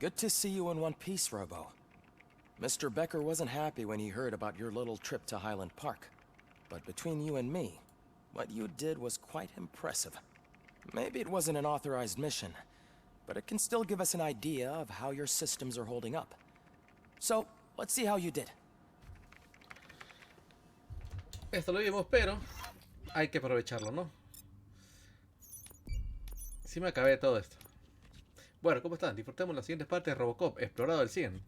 Good to see you in one piece, Robo. Mr. Becker wasn't happy when he heard about your little trip to Highland Park. But between you and me, what you did was quite impressive. Maybe it wasn't an authorized mission, but it can still give us an idea of how your systems are holding up. So, let's see how you did. Esto lo vimos, pero hay que aprovecharlo, ¿no? Sí me acabé de todo esto. Bueno, ¿cómo están? Disfrutemos la siguiente parte de Robocop, explorado al 100.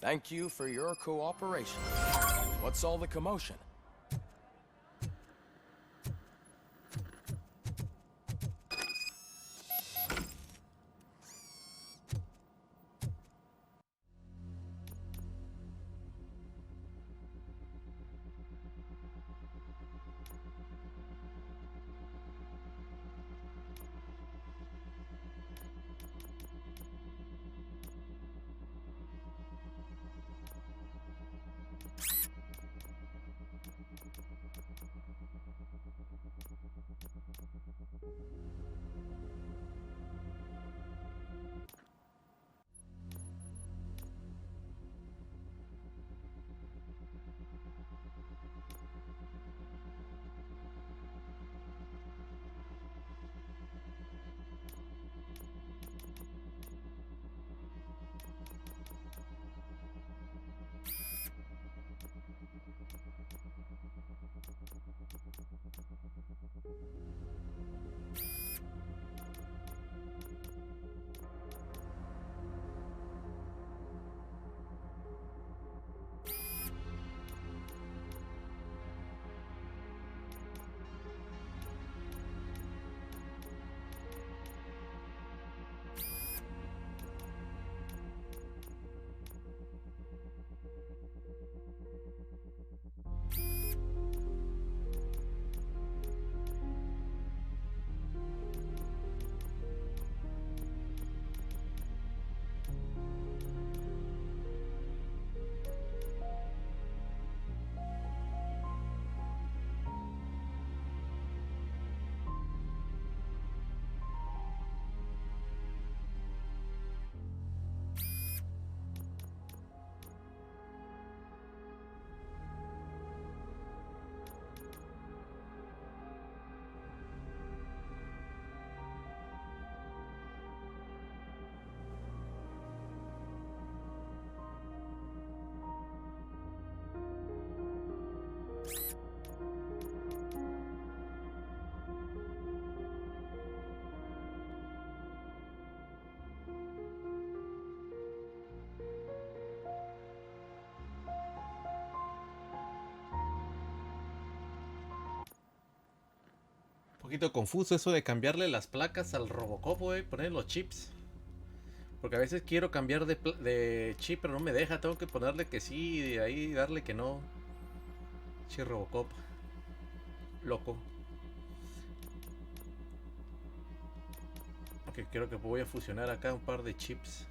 Thank you for your cooperation. What's all the commotion? Un poquito confuso eso de cambiarle las placas al Robocop, güey, poner los chips. Porque a veces quiero cambiar de chip, pero no me deja. Tengo que ponerle que sí y de ahí darle que no. Che, Robocop. Loco. Ok, creo que voy a fusionar acá un par de chips.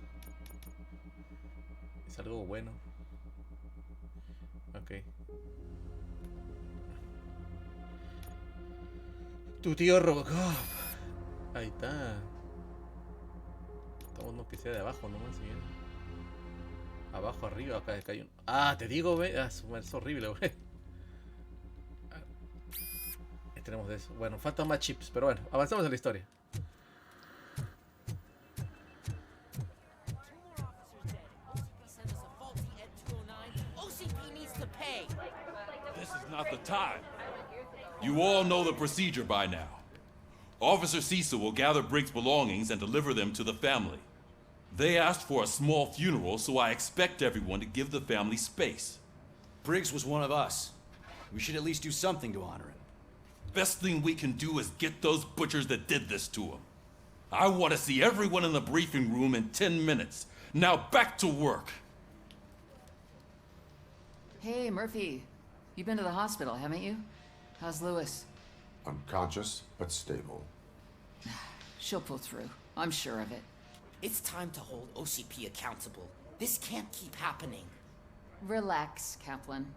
Es algo bueno. Ok. Tu tío Robocop. Ahí está. Estamos uno que sea de abajo nomás. ¿Sí? Abajo, arriba, acá hay un... Ah, te digo, ve. Ah, es horrible, güey. Tenemos de eso. Bueno, faltan más chips, pero bueno, avanzamos en la historia. This is not the time. You all know the procedure by now. Officer Cecil will gather Briggs' belongings and deliver them to the family. They asked for a small funeral, so I expect everyone to give the family space. Briggs was one of us. We should at least do something to honor him. Best thing we can do is get those butchers that did this to him. I want to see everyone in the briefing room in 10 minutes. Now back to work. Hey, Murphy. You've been to the hospital, haven't you? How's Lewis? Unconscious, but stable. She'll pull through. I'm sure of it. It's time to hold OCP accountable. This can't keep happening. Relax, Kaplan.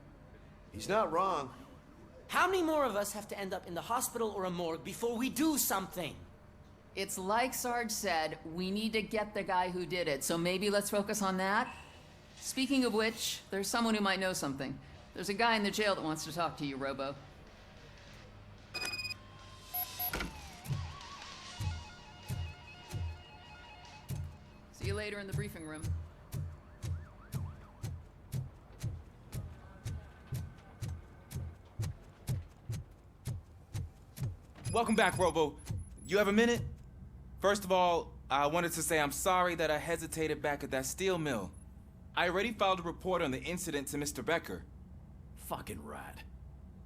He's not wrong. How many more of us have to end up in the hospital or a morgue before we do something? It's like Sarge said, we need to get the guy who did it, so maybe let's focus on that. Speaking of which, there's someone who might know something. There's a guy in the jail that wants to talk to you, Robo. See you later in the briefing room. Welcome back, Robo. You have a minute? First of all, I wanted to say I'm sorry that I hesitated back at that steel mill. I already filed a report on the incident to Mr. Becker. Fucking rad.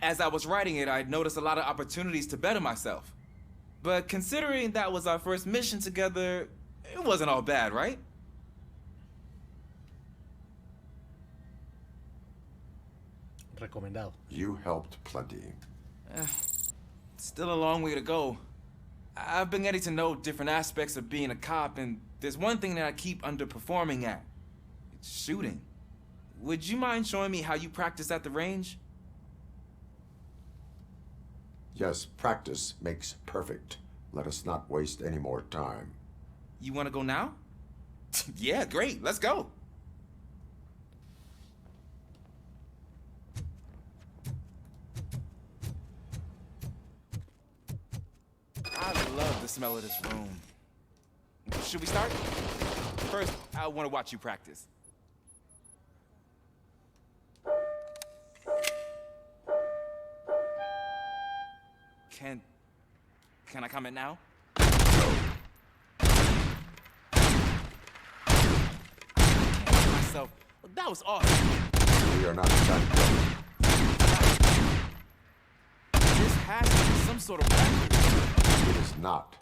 As I was writing it, I noticed a lot of opportunities to better myself. But considering that was our first mission together, it wasn't all bad, right? Recomendado. You helped plenty. Still a long way to go. I've been getting to know different aspects of being a cop, and there's one thing that I keep underperforming at. It's shooting. Would you mind showing me how you practice at the range? Yes, practice makes perfect. Let us not waste any more time. You want to go now? Yeah, great. Let's go. I love the smell of this room. Should we start? First, I want to watch you practice. Can I comment now? Myself. That was awesome. We are not done yet. This has to be some sort of record. It is not.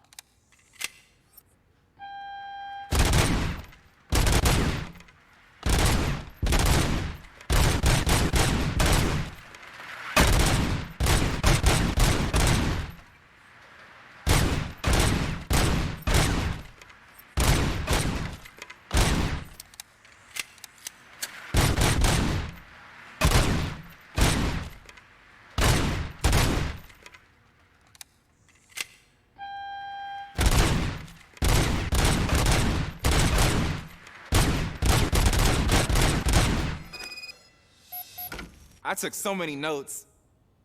I took so many notes.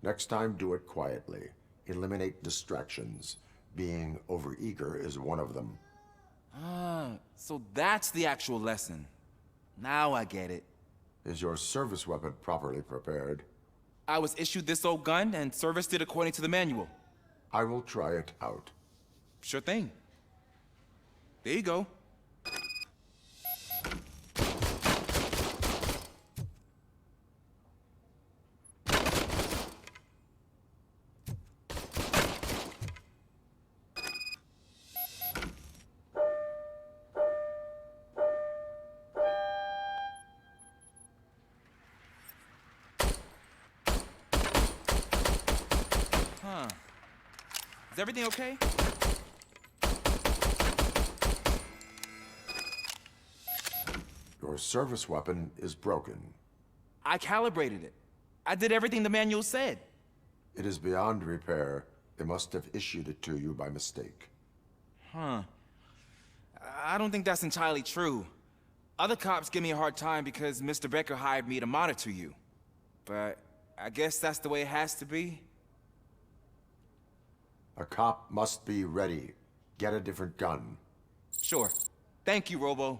Next time, do it quietly. Eliminate distractions. Being overeager is one of them. So that's the actual lesson. Now I get it. Is your service weapon properly prepared? I was issued this old gun and serviced it according to the manual. I will try it out. Sure thing. There you go. Is everything okay? Your service weapon is broken. I calibrated it. I did everything the manual said. It is beyond repair. They must have issued it to you by mistake. I don't think that's entirely true. Other cops give me a hard time because Mr. Becker hired me to monitor you. But I guess that's the way it has to be. A cop must be ready. Get a different gun. Sure. Thank you, Robo.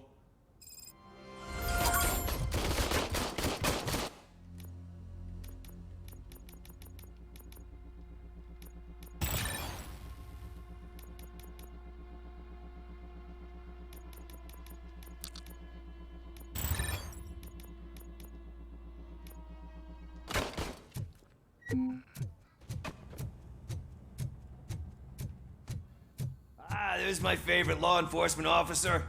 There's my favorite law enforcement officer.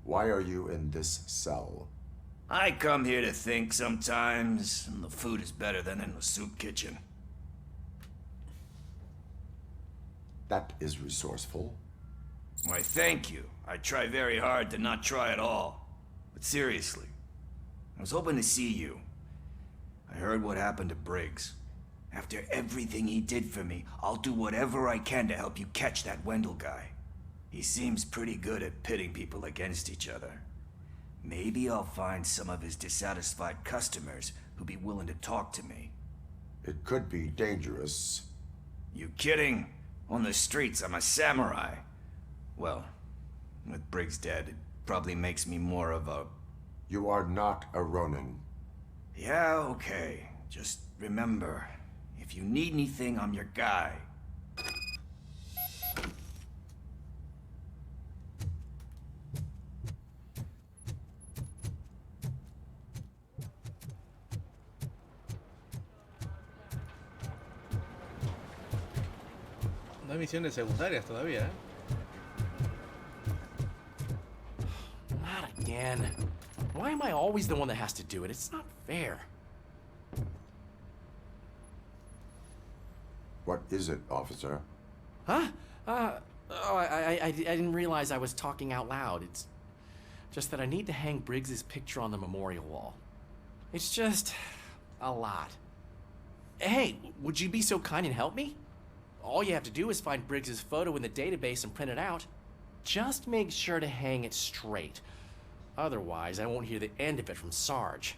Why are you in this cell? I come here to think sometimes, and the food is better than in the soup kitchen. That is resourceful. Why, thank you. I try very hard to not try at all. But seriously, I was hoping to see you. I heard what happened to Briggs. After everything he did for me, I'll do whatever I can to help you catch that Wendell guy. He seems pretty good at pitting people against each other. Maybe I'll find some of his dissatisfied customers who'd be willing to talk to me. It could be dangerous. You kidding? On the streets, I'm a samurai. Well, with Briggs dead, it probably makes me more of a... You are not a Ronin. Yeah, okay. Just remember, if you need anything, I'm your guy. No hay misiones secundarias todavía, ¿eh? Not again. Why am I always the one that has to do it? It's not fair. What is it, officer? Huh? I didn't realize I was talking out loud. It's just that I need to hang Briggs's picture on the memorial wall. It's just a lot. Hey, would you be so kind and help me? All you have to do is find Briggs's photo in the database and print it out. Just make sure to hang it straight. Otherwise, I won't hear the end of it from Sarge.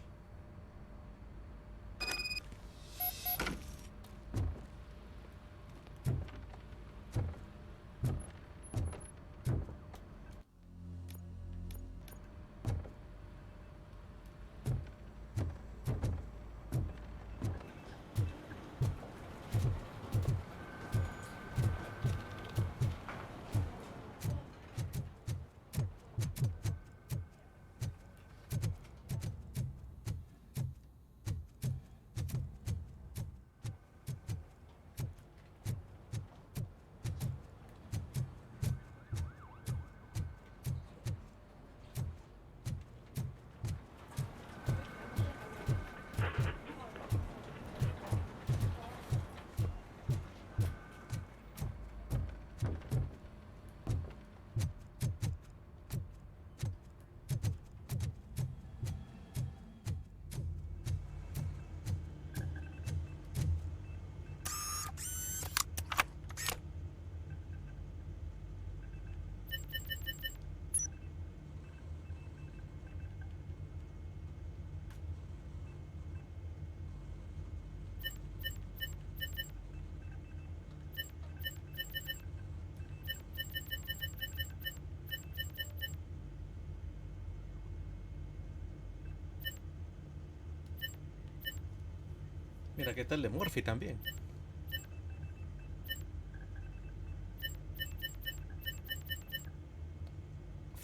Mira, ¿qué tal de Murphy también?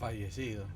Fallecido.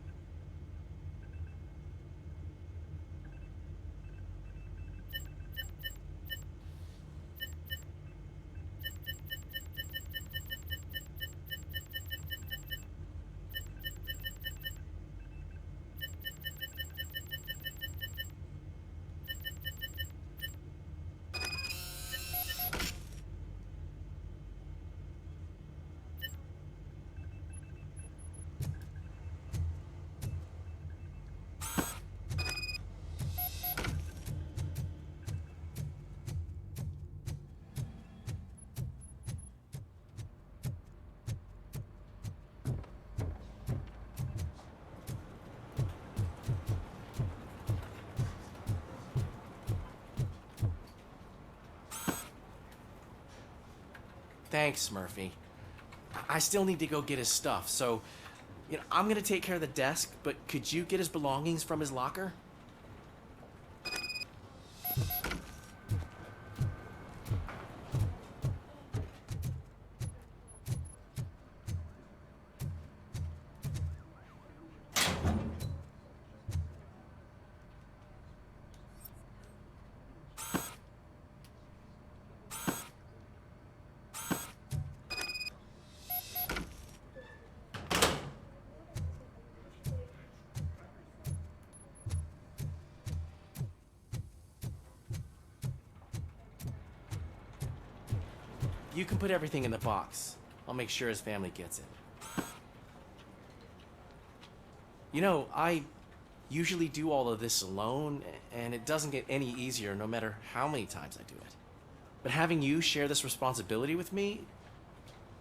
Thanks, Murphy. I still need to go get his stuff, so I'm gonna take care of the desk, but could you get his belongings from his locker? You can put everything in the box. I'll make sure his family gets it. You know, I usually do all of this alone, and it doesn't get any easier no matter how many times I do it. But having you share this responsibility with me,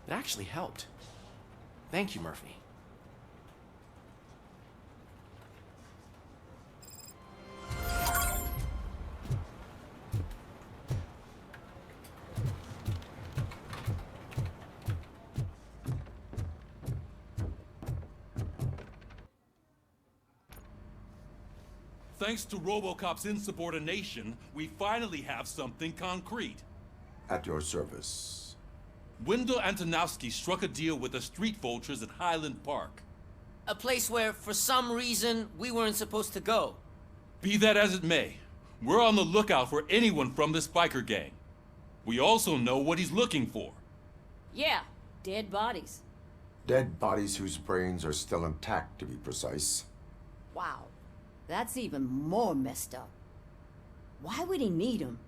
it actually helped. Thank you, Murphy. Thanks to ROBOCOP's insubordination, we finally have something concrete. At your service. Wendell Antonowski struck a deal with the street vultures at Highland Park. A place where, for some reason, we weren't supposed to go. Be that as it may, we're on the lookout for anyone from this biker gang. We also know what he's looking for. Yeah, dead bodies. Dead bodies whose brains are still intact, to be precise. Wow, that's even more messed up. Why would he need them?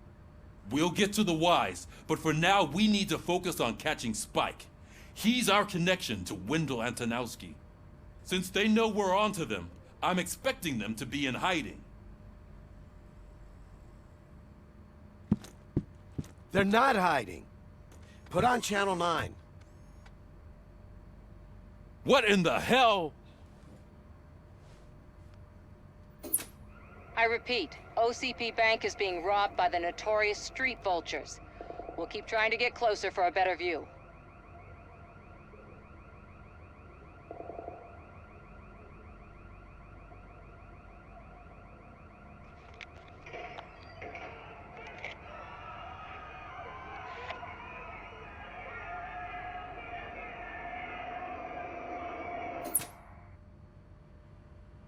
We'll get to the whys, but for now we need to focus on catching Spike. He's our connection to Wendell Antonowski. Since they know we're onto them, I'm expecting them to be in hiding. They're not hiding. Put on Channel 9. What in the hell? I repeat, OCP Bank is being robbed by the notorious street vultures. We'll keep trying to get closer for a better view.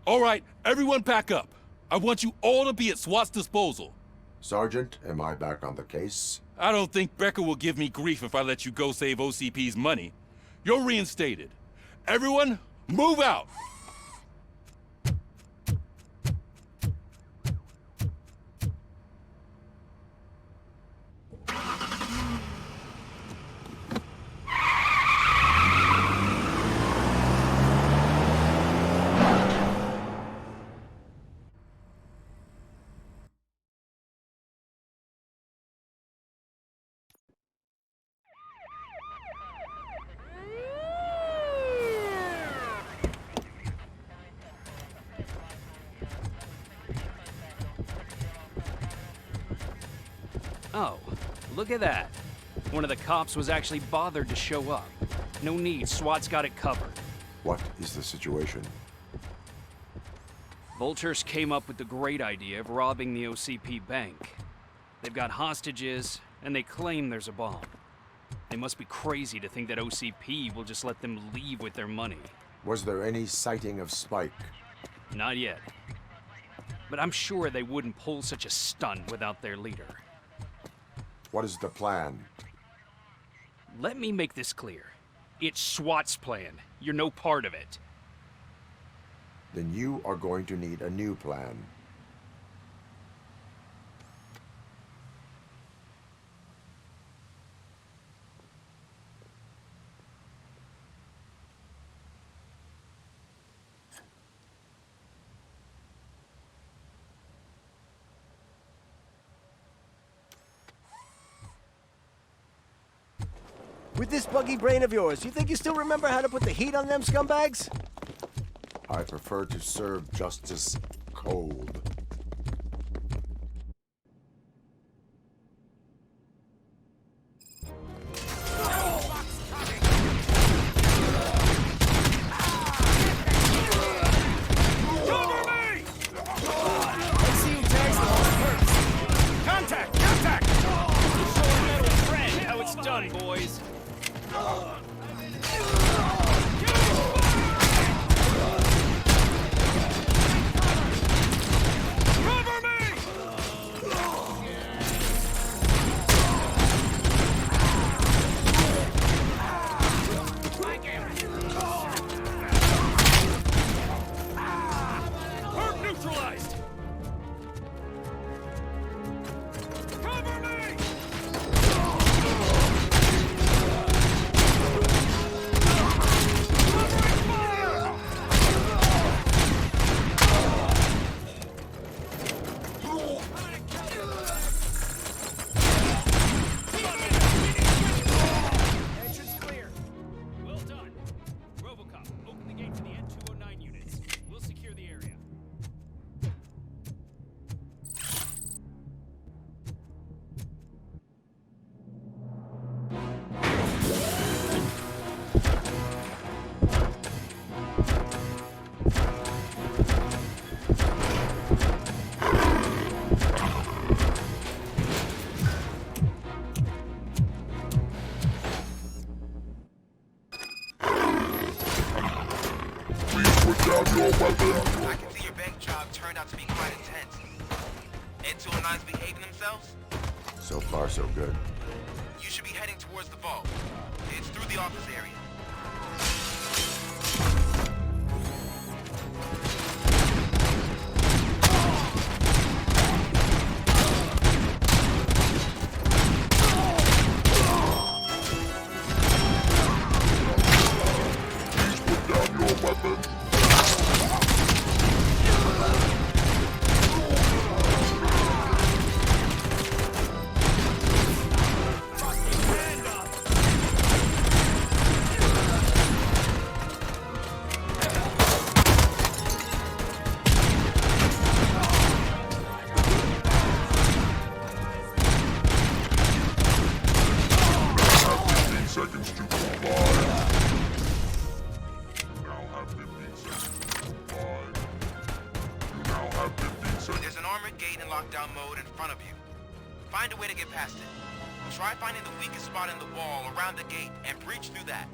All right, everyone pack up. I want you all to be at SWAT's disposal. Sergeant, am I back on the case? I don't think Becker will give me grief if I let you go save OCP's money. You're reinstated. Everyone, move out! Oh, look at that. One of the cops was actually bothered to show up. No need, SWAT's got it covered. What is the situation? Vultures came up with the great idea of robbing the OCP bank. They've got hostages, and they claim there's a bomb. They must be crazy to think that OCP will just let them leave with their money. Was there any sighting of Spike? Not yet. But I'm sure they wouldn't pull such a stunt without their leader. What is the plan? Let me make this clear. It's SWAT's plan. You're no part of it. Then you are going to need a new plan. With this buggy brain of yours, you think you still remember how to put the heat on them scumbags? I prefer to serve justice cold. I can see your bank job turned out to be quite intense. N209's behaving themselves? So far, so good. You should be heading towards the vault. It's through the office area. There's an armored gate in lockdown mode in front of you. Find a way to get past it. Try finding the weakest spot in the wall around the gate and breach through that.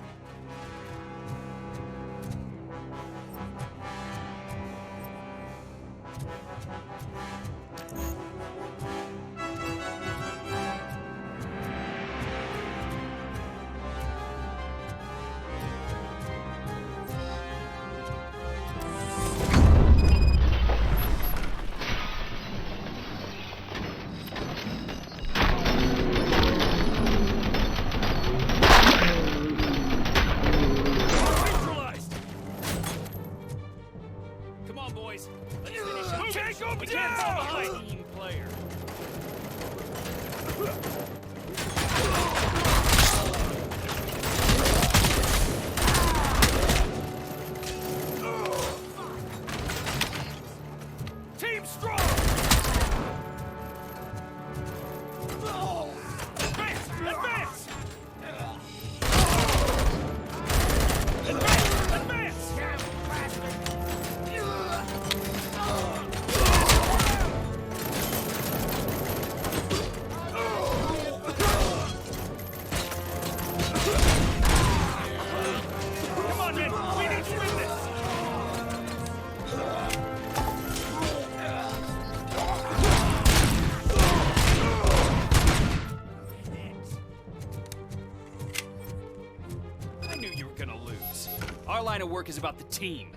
Our line of work is about the team,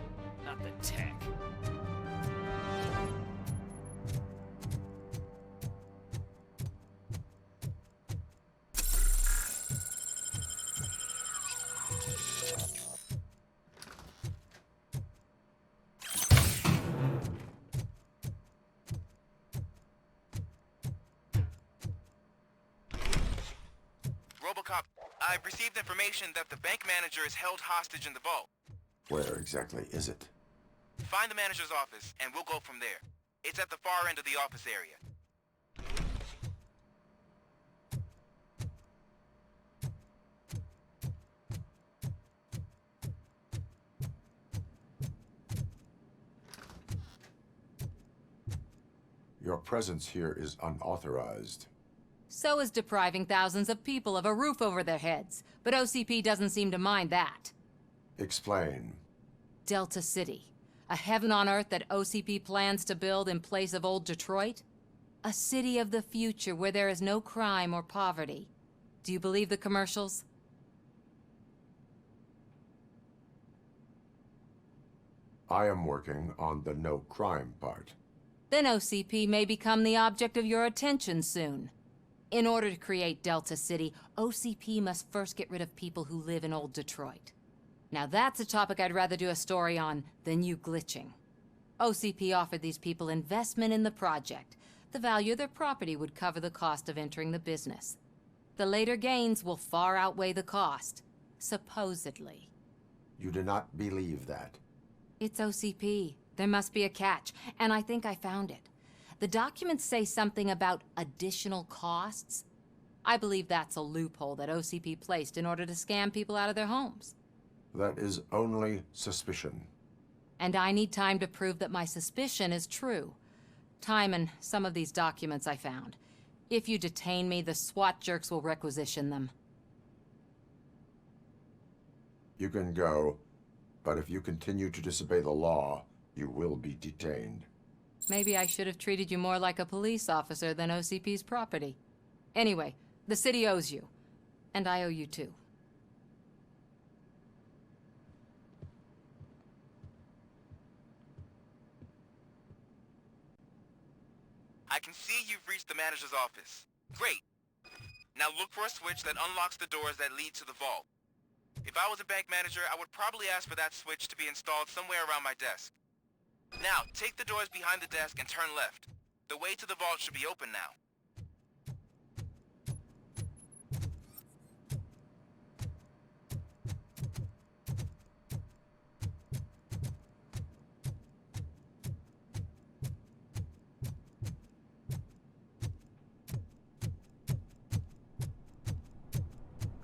not the tech. ROBOCOP, I've received information that the bank manager is held hostage in the vault. Where exactly is it? Find the manager's office, and we'll go from there. It's at the far end of the office area. Your presence here is unauthorized. So is depriving thousands of people of a roof over their heads. But OCP doesn't seem to mind that. Explain. Delta City. A heaven on earth that OCP plans to build in place of old Detroit? A city of the future where there is no crime or poverty. Do you believe the commercials? I am working on the no crime part. Then OCP may become the object of your attention soon. In order to create Delta City, OCP must first get rid of people who live in old Detroit. Now that's a topic I'd rather do a story on than you glitching. OCP offered these people investment in the project. The value of their property would cover the cost of entering the business. The later gains will far outweigh the cost, supposedly. You do not believe that? It's OCP. There must be a catch, and I think I found it. The documents say something about additional costs. I believe that's a loophole that OCP placed in order to scam people out of their homes. That is only suspicion. And I need time to prove that my suspicion is true. Time and some of these documents I found. If you detain me, the SWAT jerks will requisition them. You can go, But if you continue to disobey the law, you will be detained. Maybe I should have treated you more like a police officer than OCP's property. Anyway, the city owes you. And I owe you too. I can see you've reached the manager's office. Great. Now look for a switch that unlocks the doors that lead to the vault. If I was a bank manager, I would probably ask for that switch to be installed somewhere around my desk. Now, take the doors behind the desk and turn left. The way to the vault should be open now.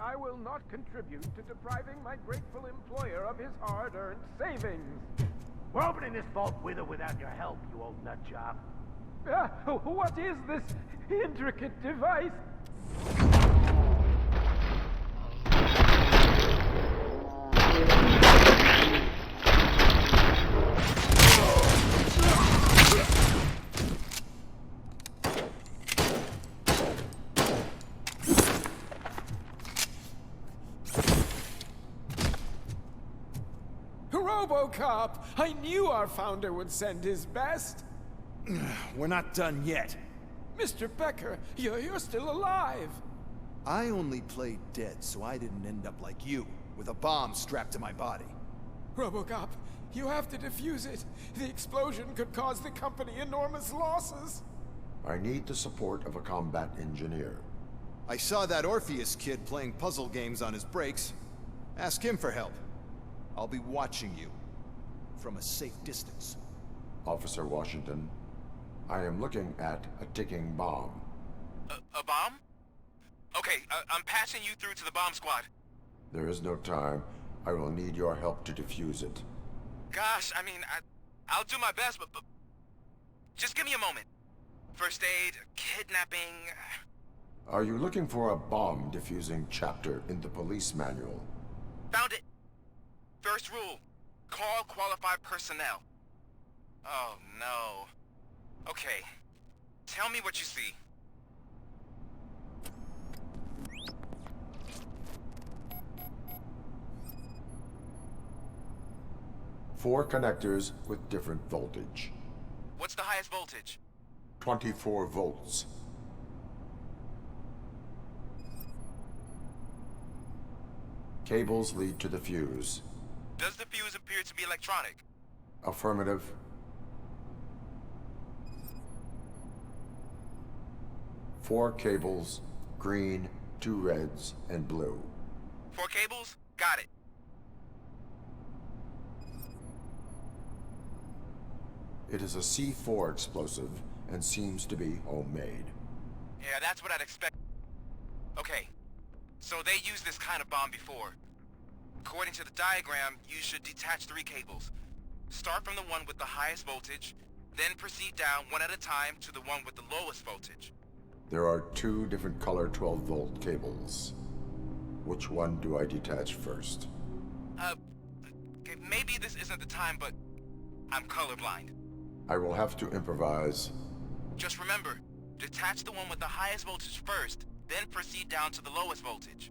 I will not contribute to depriving my grateful employer of his hard-earned savings. We're opening this vault with or without your help, you old nutjob. What is this intricate device? ROBOCOP! I knew our founder would send his best. We're not done yet. Mr. Becker, you're still alive. I only played dead, so I didn't end up like you, with a bomb strapped to my body. ROBOCOP, you have to defuse it. The explosion could cause the company enormous losses. I need the support of a combat engineer. I saw that Orpheus kid playing puzzle games on his breaks. Ask him for help. I'll be watching you. From a safe distance. Officer Washington, I am looking at a ticking bomb. A bomb? Okay, I'm passing you through to the bomb squad. There is no time. I will need your help to defuse it. Gosh, I mean, I'll do my best, but just give me a moment. First aid, kidnapping... Are you looking for a bomb defusing chapter in the police manual? Found it. First rule, call qualified personnel. Oh, no. Okay, tell me what you see. Four connectors with different voltage. What's the highest voltage? 24 volts. Cables lead to the fuse. Does the fuse appear to be electronic? Affirmative. Four cables, green, 2 reds, and blue. 4 cables? Got it. It is a C4 explosive and seems to be homemade. Yeah, that's what I'd expect. Okay, so they used this kind of bomb before. According to the diagram, you should detach 3 cables. Start from the one with the highest voltage, then proceed down one at a time to the one with the lowest voltage. There are 2 different color 12-volt cables. Which one do I detach first? Okay, maybe this isn't the time, but I'm colorblind. I will have to improvise. Just remember, detach the one with the highest voltage first, then proceed down to the lowest voltage.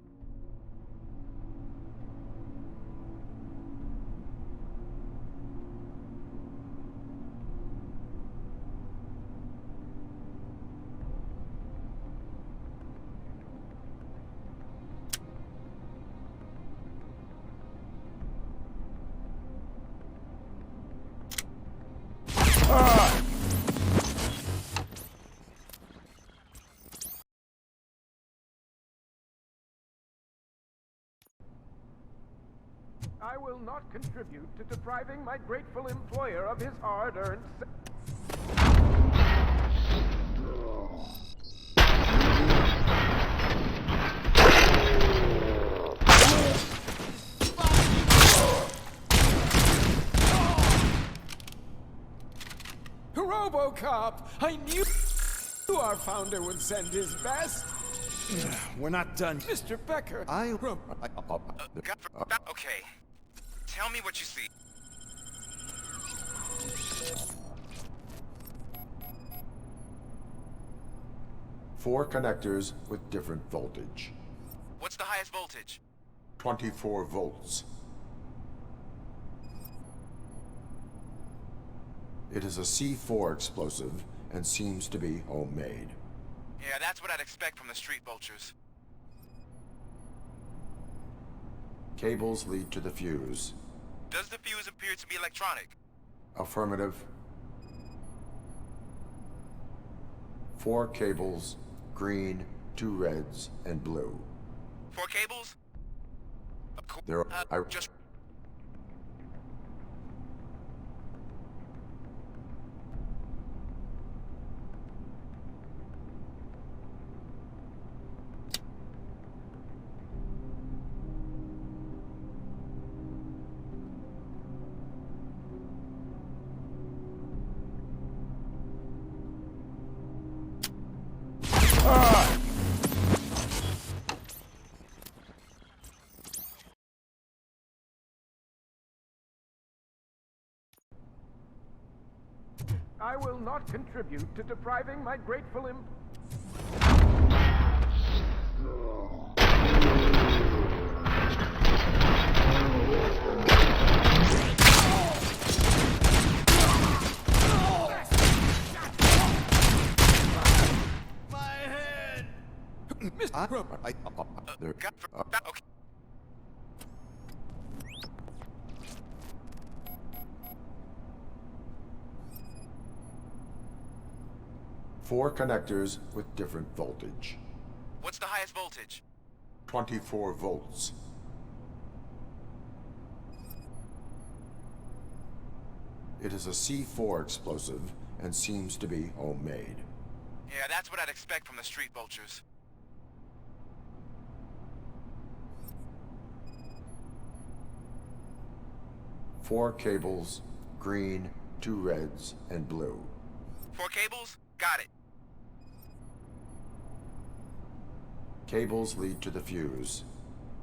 I will not contribute to depriving my grateful employer of his hard-earned... ROBOCOP! I knew our founder would send his best. We're not done. Mr. Becker, Okay. Tell me what you see. Four connectors with different voltage. What's the highest voltage? 24 volts. It is a C4 explosive and seems to be homemade. Yeah, that's what I'd expect from the street vultures. Cables lead to the fuse. Does the fuse appear to be electronic? Affirmative. 4 cables, green, 2 reds, and blue. 4 cables? Of course. There are... Just... I will not contribute to depriving my grateful My head! Okay. Four connectors with different voltage. What's the highest voltage? 24 volts. It is a C4 explosive and seems to be homemade. Yeah, that's what I'd expect from the street vultures. Four cables, green, 2 reds, and blue. 4 cables? Got it. Cables lead to the fuse.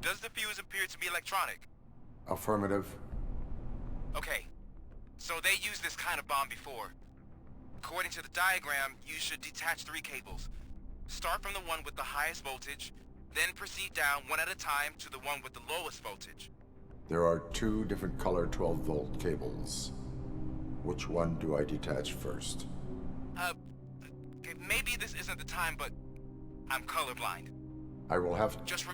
Does the fuse appear to be electronic? Affirmative. Okay. So they used this kind of bomb before. According to the diagram, you should detach 3 cables. Start from the one with the highest voltage, then proceed down one at a time to the one with the lowest voltage. There are 2 different color 12-volt cables. Which one do I detach first? Okay, maybe this isn't the time, but I'm colorblind. I will have... Just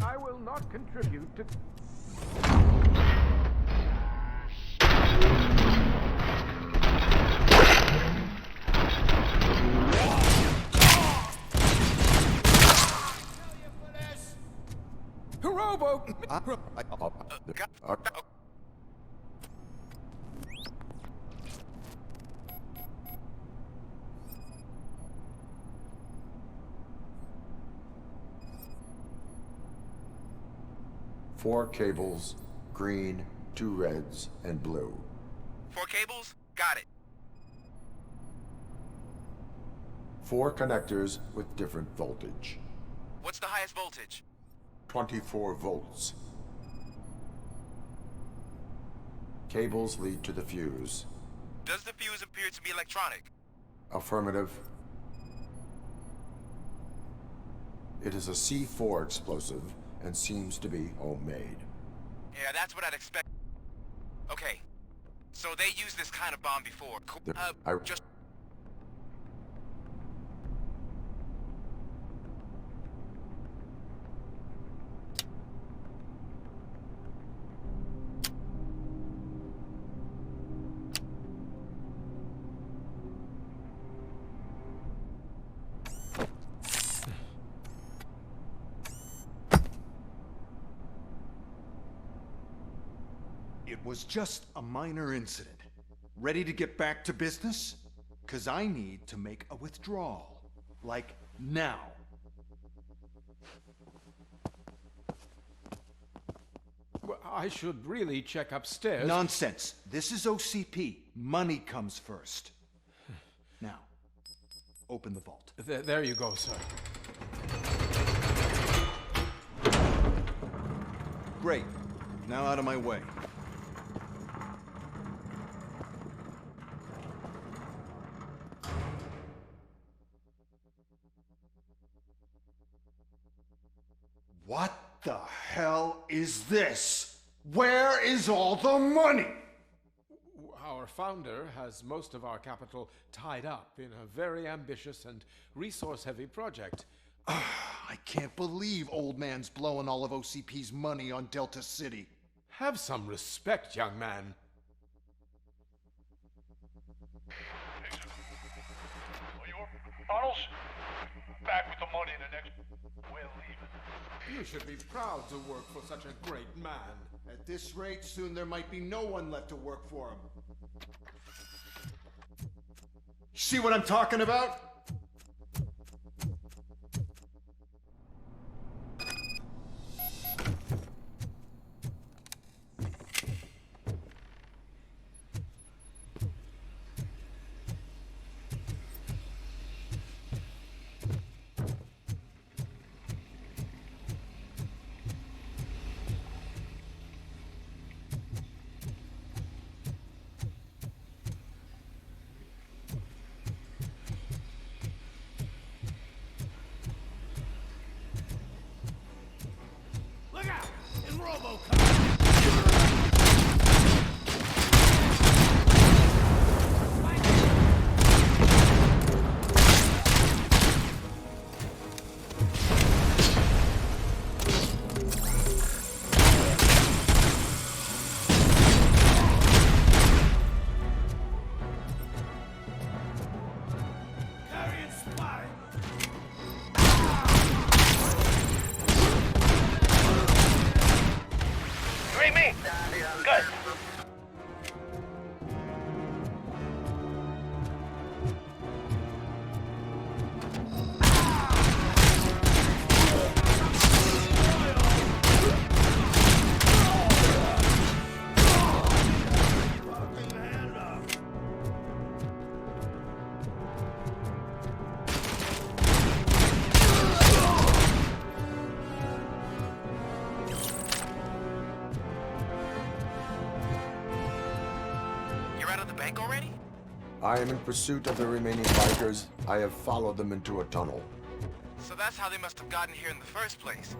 I will not contribute to... Robo! Four cables, green, 2 reds, and blue. 4 cables? Got it. 4 connectors with different voltage. What's the highest voltage? 24 volts. Cables lead to the fuse. Does the fuse appear to be electronic? Affirmative. It is a C4 explosive and seems to be homemade. Yeah, that's what I'd expect. Okay. So they used this kind of bomb before. Just... was just a minor incident. Ready to get back to business? 'Cause I need to make a withdrawal. Like, now. Well, I should really check upstairs. Nonsense. This is OCP. Money comes first. Now, open the vault. There you go, sir. Great. Now out of my way. What the hell is this? Where is all the money? Our founder has most of our capital tied up in a very ambitious and resource-heavy project. I can't believe old man's blowing all of OCP's money on Delta City. Have some respect, young man. Bottles? Back with the money in the next... We're leaving. You should be proud to work for such a great man. At this rate, soon there might be no one left to work for him. See what I'm talking about? Look out! It's ROBOCOP! Carrying spotted! You ain't me? Good. You're out of the bank already? I am in pursuit of the remaining bikers. I have followed them into a tunnel. So that's how they must have gotten here in the first place.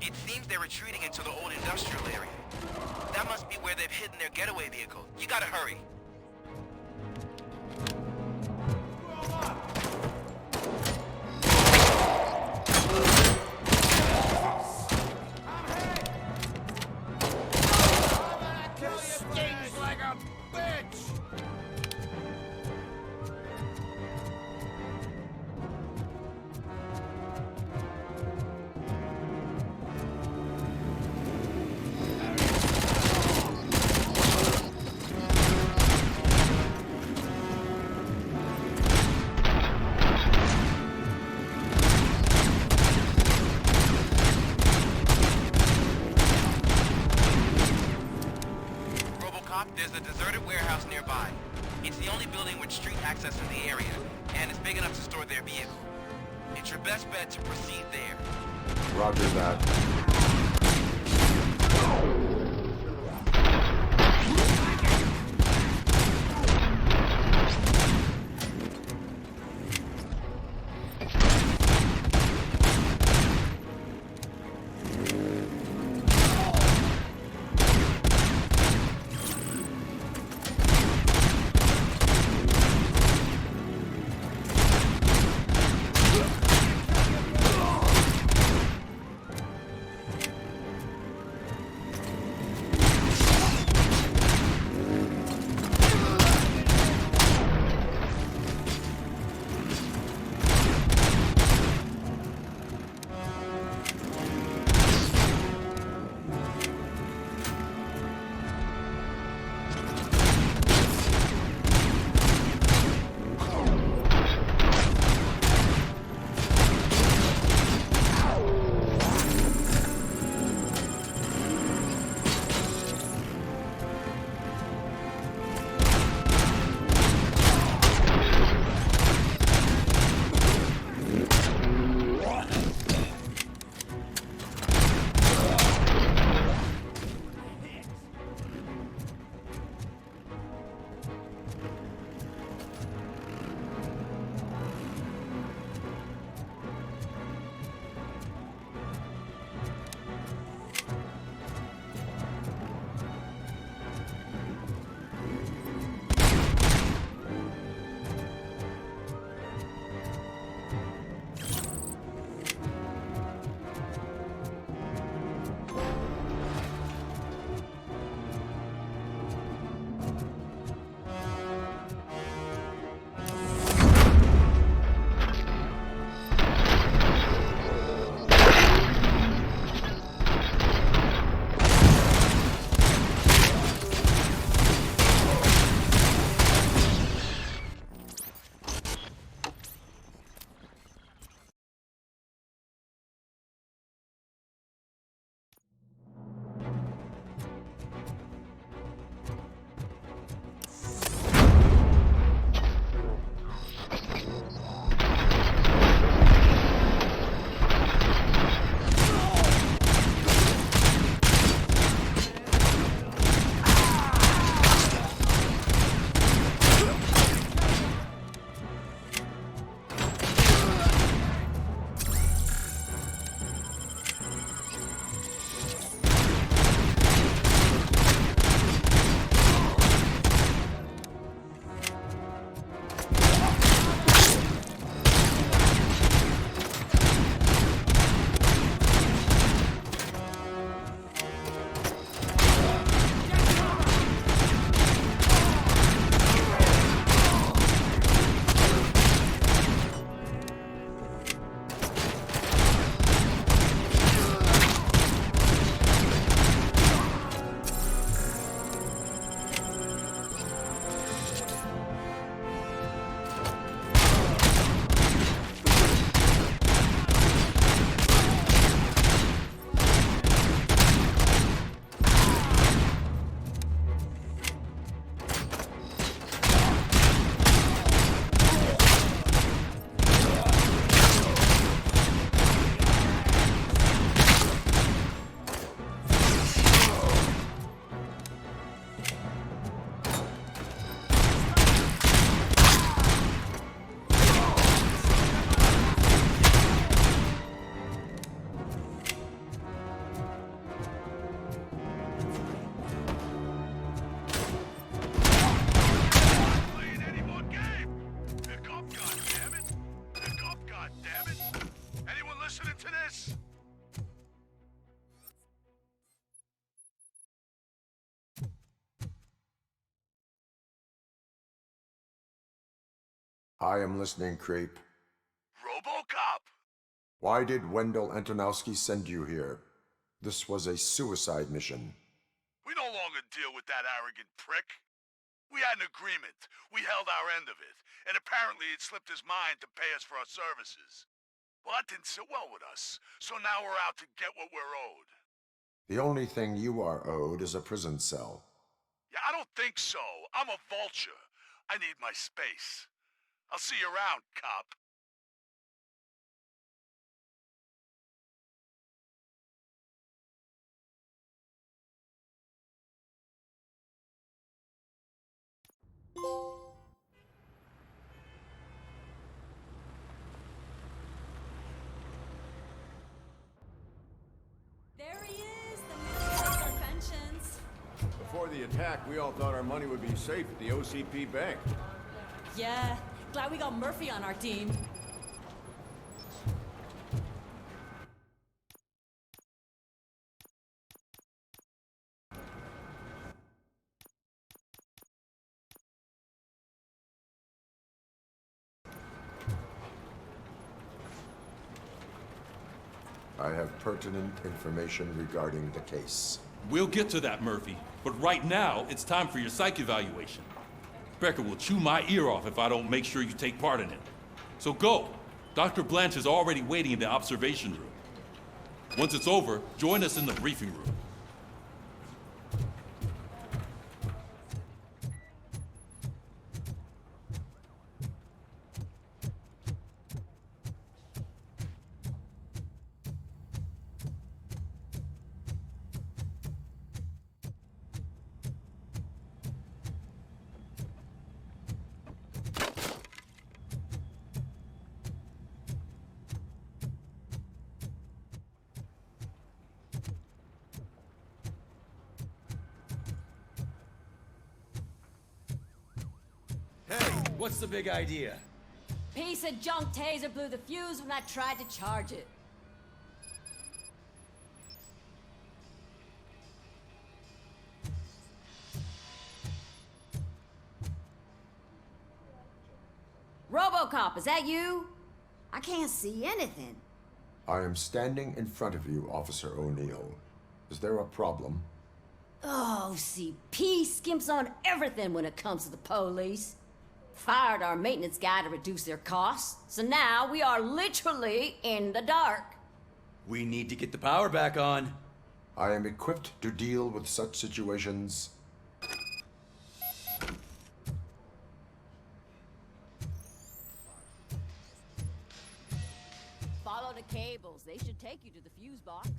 It seems they're retreating into the old industrial area. That must be where they've hidden their getaway vehicle. You gotta hurry. Stings like a bitch! ROBOCOP, there's a deserted warehouse nearby. It's the only building with street access in the area, and it's big enough to store their vehicle. It's your best bet to proceed there. Roger that. I am listening, Creep. RoboCop! Why did Wendell Antonowski send you here? This was a suicide mission. We no longer deal with that arrogant prick. We had an agreement. We held our end of it. And apparently it slipped his mind to pay us for our services. Well, that didn't sit well with us. So now we're out to get what we're owed. The only thing you are owed is a prison cell. Yeah, I don't think so. I'm a vulture. I need my space. I'll see you around, cop. There he is, the man who pays our pensions. Before the attack, we all thought our money would be safe at the OCP bank. Yeah, glad we got Murphy on our team. I have pertinent information regarding the case. We'll get to that, Murphy. But right now, it's time for your psych evaluation. Becker will chew my ear off if I don't make sure you take part in it. So go. Dr. Blanche is already waiting in the observation room. Once it's over, join us in the briefing room. What's the big idea? Piece of junk taser blew the fuse when I tried to charge it. RoboCop, is that you? I can't see anything. I am standing in front of you, Officer O'Neill. Is there a problem? Oh, CP skimps on everything when it comes to the police. Fired our maintenance guy to reduce their costs, so now we are literally in the dark. We need to get the power back on. I am equipped to deal with such situations. Follow the cables. They should take you to the fuse box.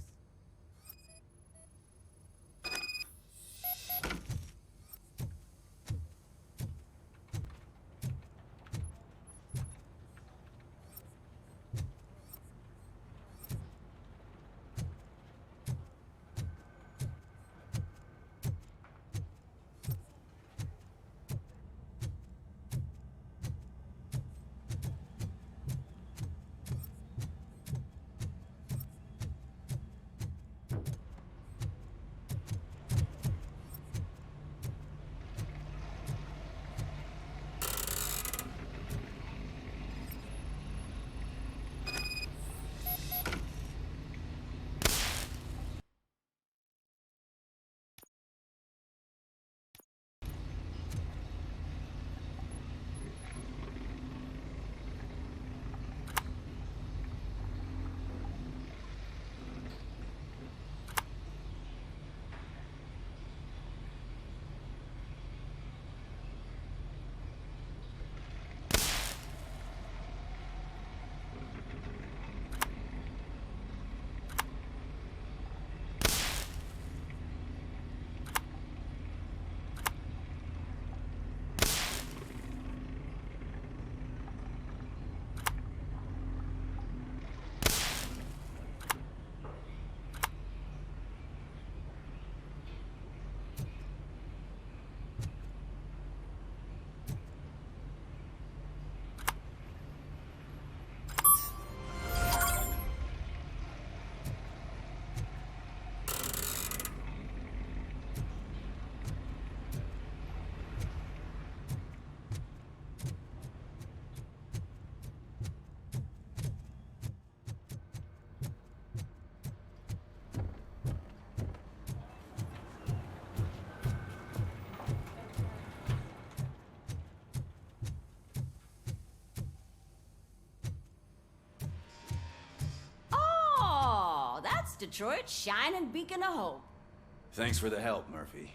Detroit's shining beacon of hope. Thanks for the help, Murphy.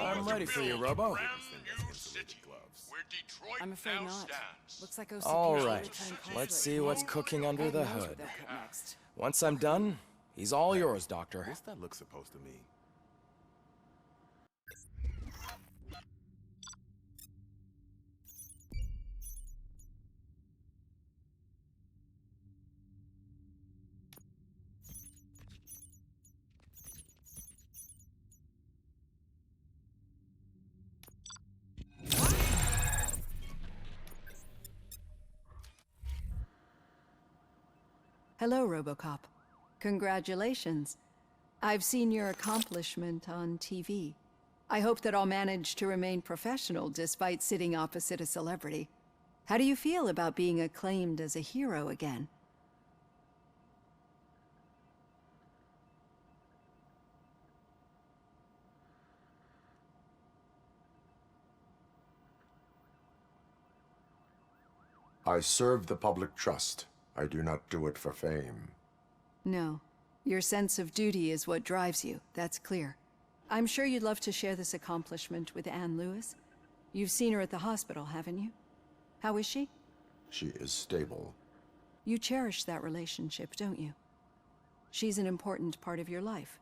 I'm ready for you, Robo. I'm afraid not. Looks like OCP All is right, really trying to let's calculate see what's who cooking under the knows what hood. they'll cut next. Once I'm done, he's all yours, Doctor. What's that look supposed to mean? Hello, RoboCop. Congratulations. I've seen your accomplishment on TV. I hope that I'll manage to remain professional despite sitting opposite a celebrity. How do you feel about being acclaimed as a hero again? I serve the public trust. I do not do it for fame. No. Your sense of duty is what drives you, that's clear. I'm sure you'd love to share this accomplishment with Anne Lewis. You've seen her at the hospital, haven't you? How is she? She is stable. You cherish that relationship, don't you? She's an important part of your life.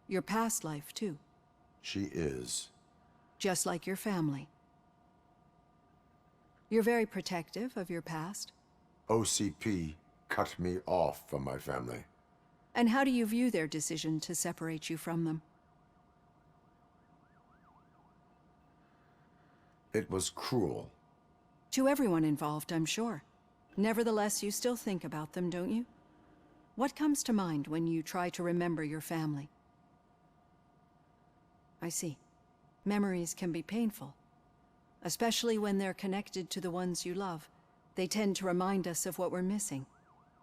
Your past life, too. She is. Just like your family. You're very protective of your past. OCP cut me off from my family. And how do you view their decision to separate you from them? It was cruel. To everyone involved, I'm sure. Nevertheless, you still think about them, don't you? What comes to mind when you try to remember your family? I see. Memories can be painful. Especially when they're connected to the ones you love. They tend to remind us of what we're missing.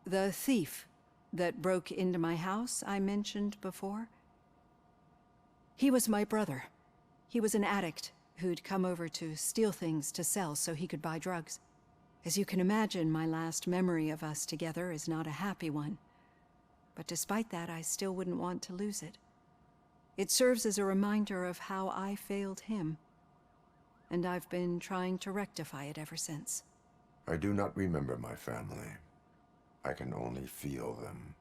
The thief that broke into my house I mentioned before? He was my brother. He was an addict who'd come over to steal things to sell so he could buy drugs. As you can imagine, my last memory of us together is not a happy one. But despite that, I still wouldn't want to lose it. It serves as a reminder of how I failed him. And I've been trying to rectify it ever since. I do not remember my family. I can only feel them.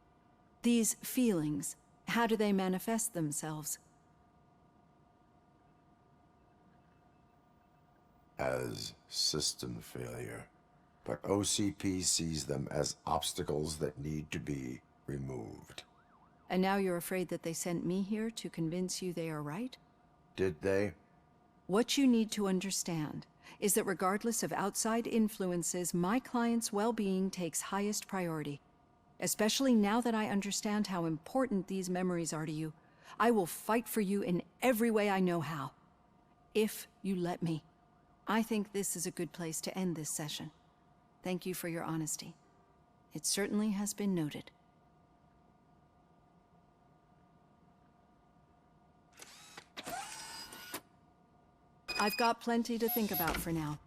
These feelings, how do they manifest themselves? As system failure. But OCP sees them as obstacles that need to be removed. And now you're afraid that they sent me here to convince you they are right? Did they? What you need to understand is that regardless of outside influences, my client's well-being takes highest priority. Especially now that I understand how important these memories are to you. I will fight for you in every way I know how. If you let me. I think this is a good place to end this session. Thank you for your honesty. It certainly has been noted. I've got plenty to think about for now.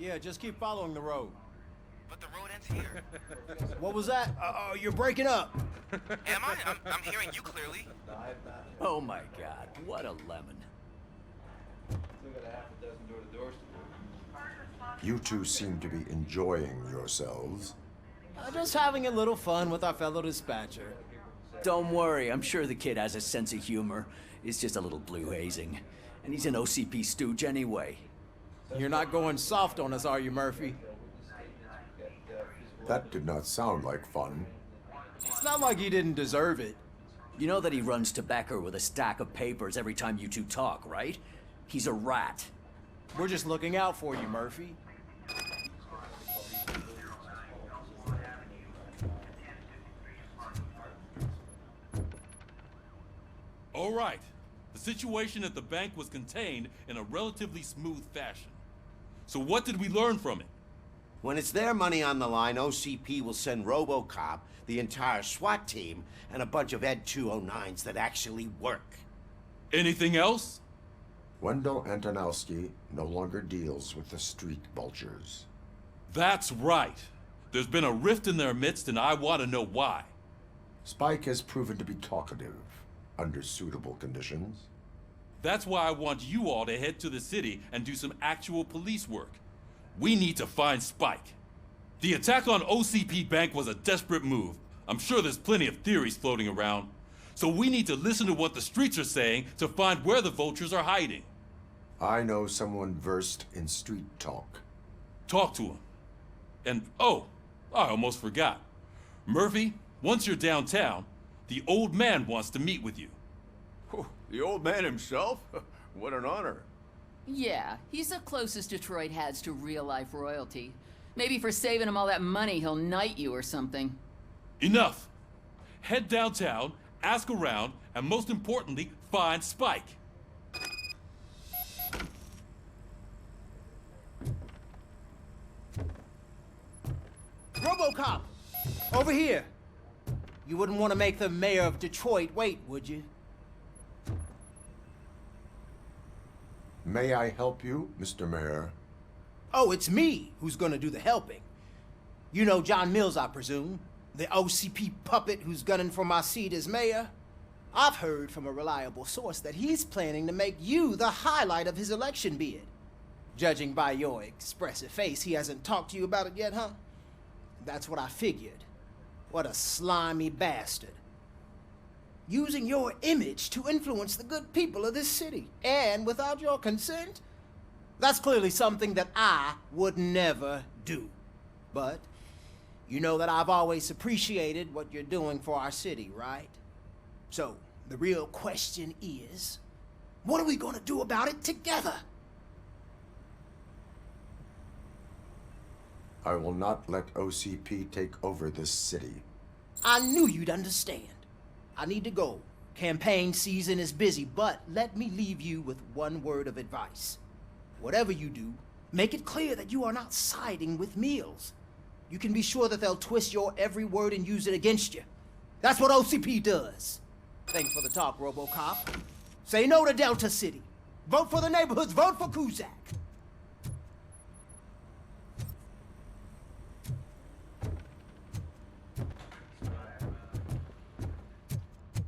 Yeah, just keep following the road. But the road ends here. What was that? Uh-oh, you're breaking up. Am I? I'm hearing you clearly. Oh my god, what a lemon. Still got a half a dozen door-to-doors to do. You two seem to be enjoying yourselves. Just having a little fun with our fellow dispatcher. Don't worry, I'm sure the kid has a sense of humor. It's just a little blue hazing. And he's an OCP stooge anyway. You're not going soft on us, are you, Murphy? That did not sound like fun. It's not like he didn't deserve it. You know that he runs to Becker with a stack of papers every time you two talk, right? He's a rat. We're just looking out for you, Murphy. All right. The situation at the bank was contained in a relatively smooth fashion. So what did we learn from it? When it's their money on the line, OCP will send ROBOCOP, the entire SWAT team, and a bunch of Ed 209s that actually work. Anything else? Wendell Antonowski no longer deals with the street vultures. That's right. There's been a rift in their midst, and I want to know why. Spike has proven to be talkative under suitable conditions. That's why I want you all to head to the city and do some actual police work. We need to find Spike. The attack on OCP Bank was a desperate move. I'm sure there's plenty of theories floating around. So we need to listen to what the streets are saying to find where the vultures are hiding. I know someone versed in street talk. Talk to him. And, oh, I almost forgot. Murphy, once you're downtown, the old man wants to meet with you. The old man himself? What an honor. Yeah, he's the closest Detroit has to real-life royalty. Maybe for saving him all that money, he'll knight you or something. Enough! Head downtown, ask around, and most importantly, find Spike. ROBOCOP! Over here! You wouldn't want to make the mayor of Detroit wait, would you? May I help you, Mr. Mayor? Oh, it's me who's gonna do the helping. You know John Mills, I presume? The OCP puppet who's gunning for my seat as mayor? I've heard from a reliable source that he's planning to make you the highlight of his election bid. Judging by your expressive face, he hasn't talked to you about it yet, huh? That's what I figured. What a slimy bastard. Using your image to influence the good people of this city, and without your consent? That's clearly something that I would never do. But you know that I've always appreciated what you're doing for our city, right? So, the real question is, what are we gonna do about it together? I will not let OCP take over this city. I knew you'd understand. I need to go. Campaign season is busy, but let me leave you with one word of advice. Whatever you do, make it clear that you are not siding with Mills. You can be sure that they'll twist your every word and use it against you. That's what OCP does. Thanks for the talk, ROBOCOP. Say no to Delta City. Vote for the neighborhoods. Vote for Kuzak.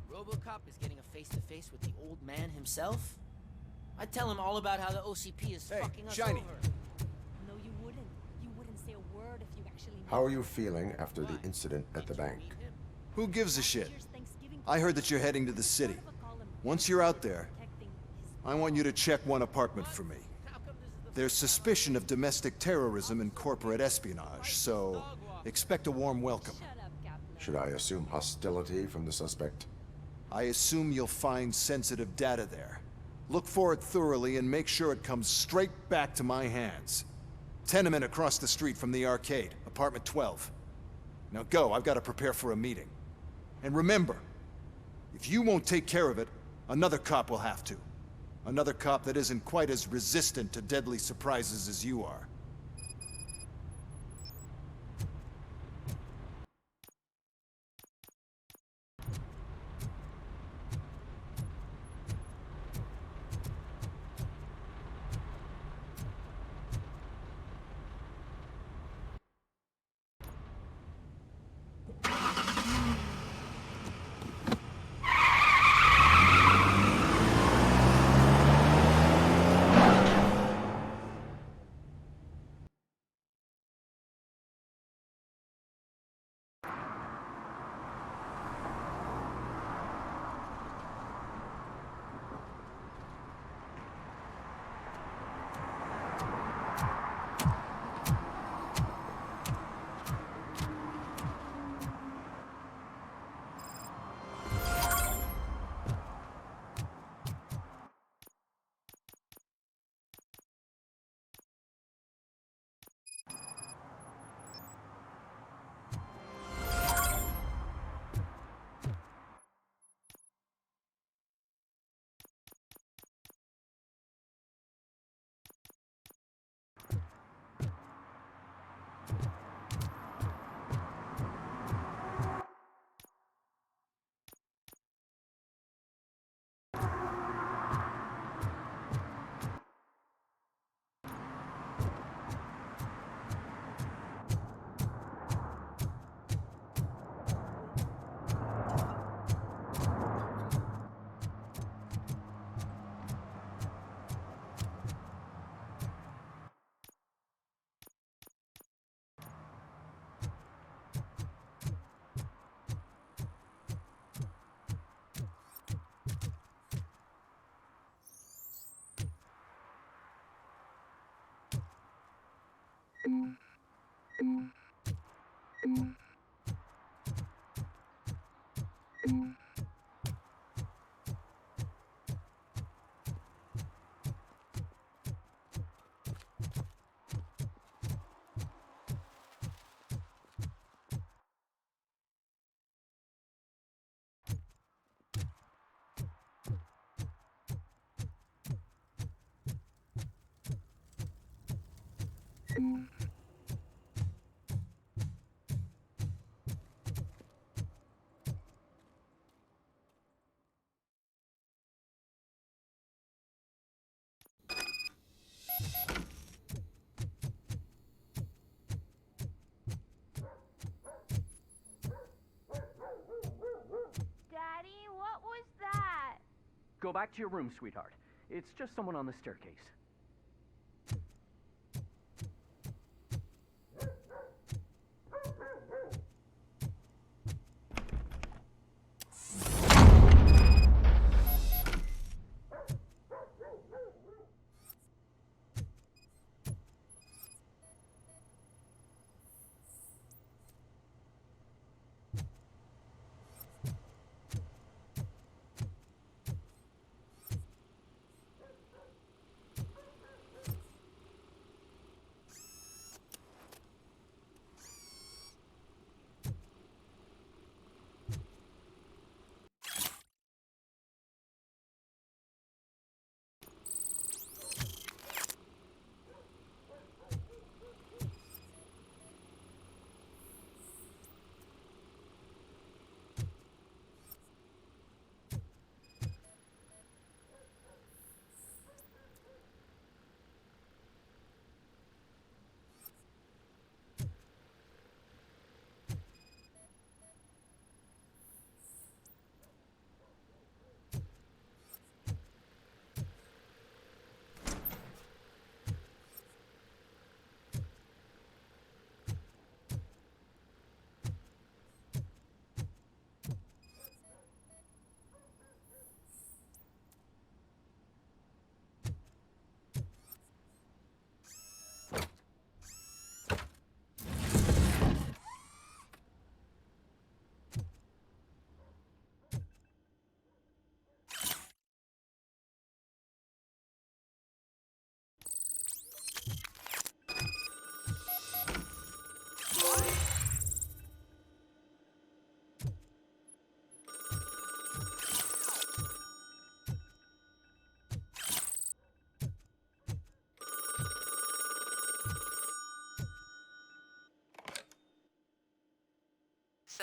ROBOCOP is getting a face-to-face with the old man himself? I'd tell him all about how the OCP is fucking us Shiny. over. No, you wouldn't. You wouldn't say a word if you actually knew. How are you feeling after the incident at the bank? Who gives a shit? I heard that you're heading to the city. Once you're out there, I want you to check one apartment for me. There's suspicion of domestic terrorism and corporate espionage, so expect a warm welcome. Should I assume hostility from the suspect? I assume you'll find sensitive data there. Look for it thoroughly and make sure it comes straight back to my hands. Tenement across the street from the arcade, apartment 12. Now go, I've got to prepare for a meeting. And remember, if you won't take care of it, another cop will have to. Another cop that isn't quite as resistant to deadly surprises as you are. Daddy, what was that? Go back to your room, sweetheart. It's just someone on the staircase.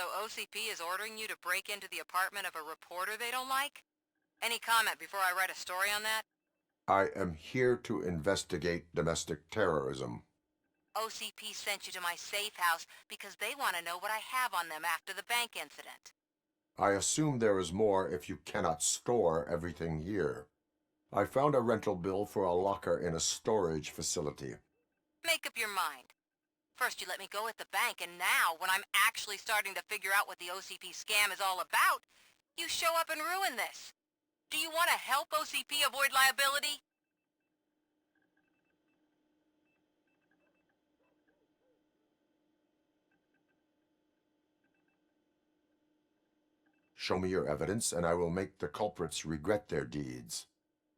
So OCP is ordering you to break into the apartment of a reporter they don't like? Any comment before I write a story on that? I am here to investigate domestic terrorism. OCP sent you to my safe house because they want to know what I have on them after the bank incident. I assume there is more if you cannot store everything here. I found a rental bill for a locker in a storage facility. Make up your mind. First you let me go at the bank, and now, when I'm actually starting to figure out what the OCP scam is all about, you show up and ruin this. Do you want to help OCP avoid liability? Show me your evidence, and I will make the culprits regret their deeds.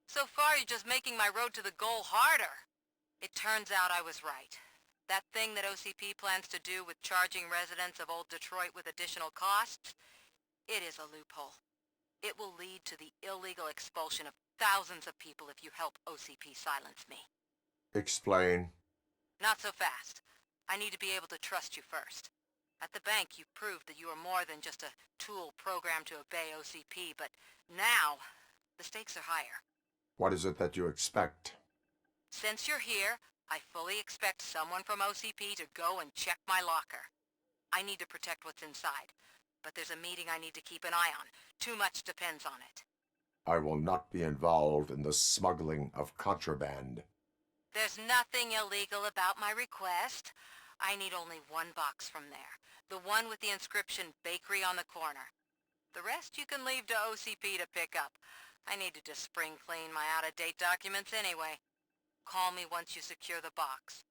So far, you're just making my road to the goal harder. It turns out I was right. That thing that OCP plans to do with charging residents of Old Detroit with additional costs, it is a loophole. It will lead to the illegal expulsion of thousands of people if you help OCP silence me. Explain. Not so fast. I need to be able to trust you first. At the bank, you proved that you are more than just a tool programmed to obey OCP, but now, the stakes are higher. What is it that you expect? Since you're here, I fully expect someone from OCP to go and check my locker. I need to protect what's inside, but there's a meeting I need to keep an eye on. Too much depends on it. I will not be involved in the smuggling of contraband. There's nothing illegal about my request. I need only one box from there. The one with the inscription Bakery on the corner. The rest you can leave to OCP to pick up. I needed to spring clean my out-of-date documents anyway. Call me once you secure the box.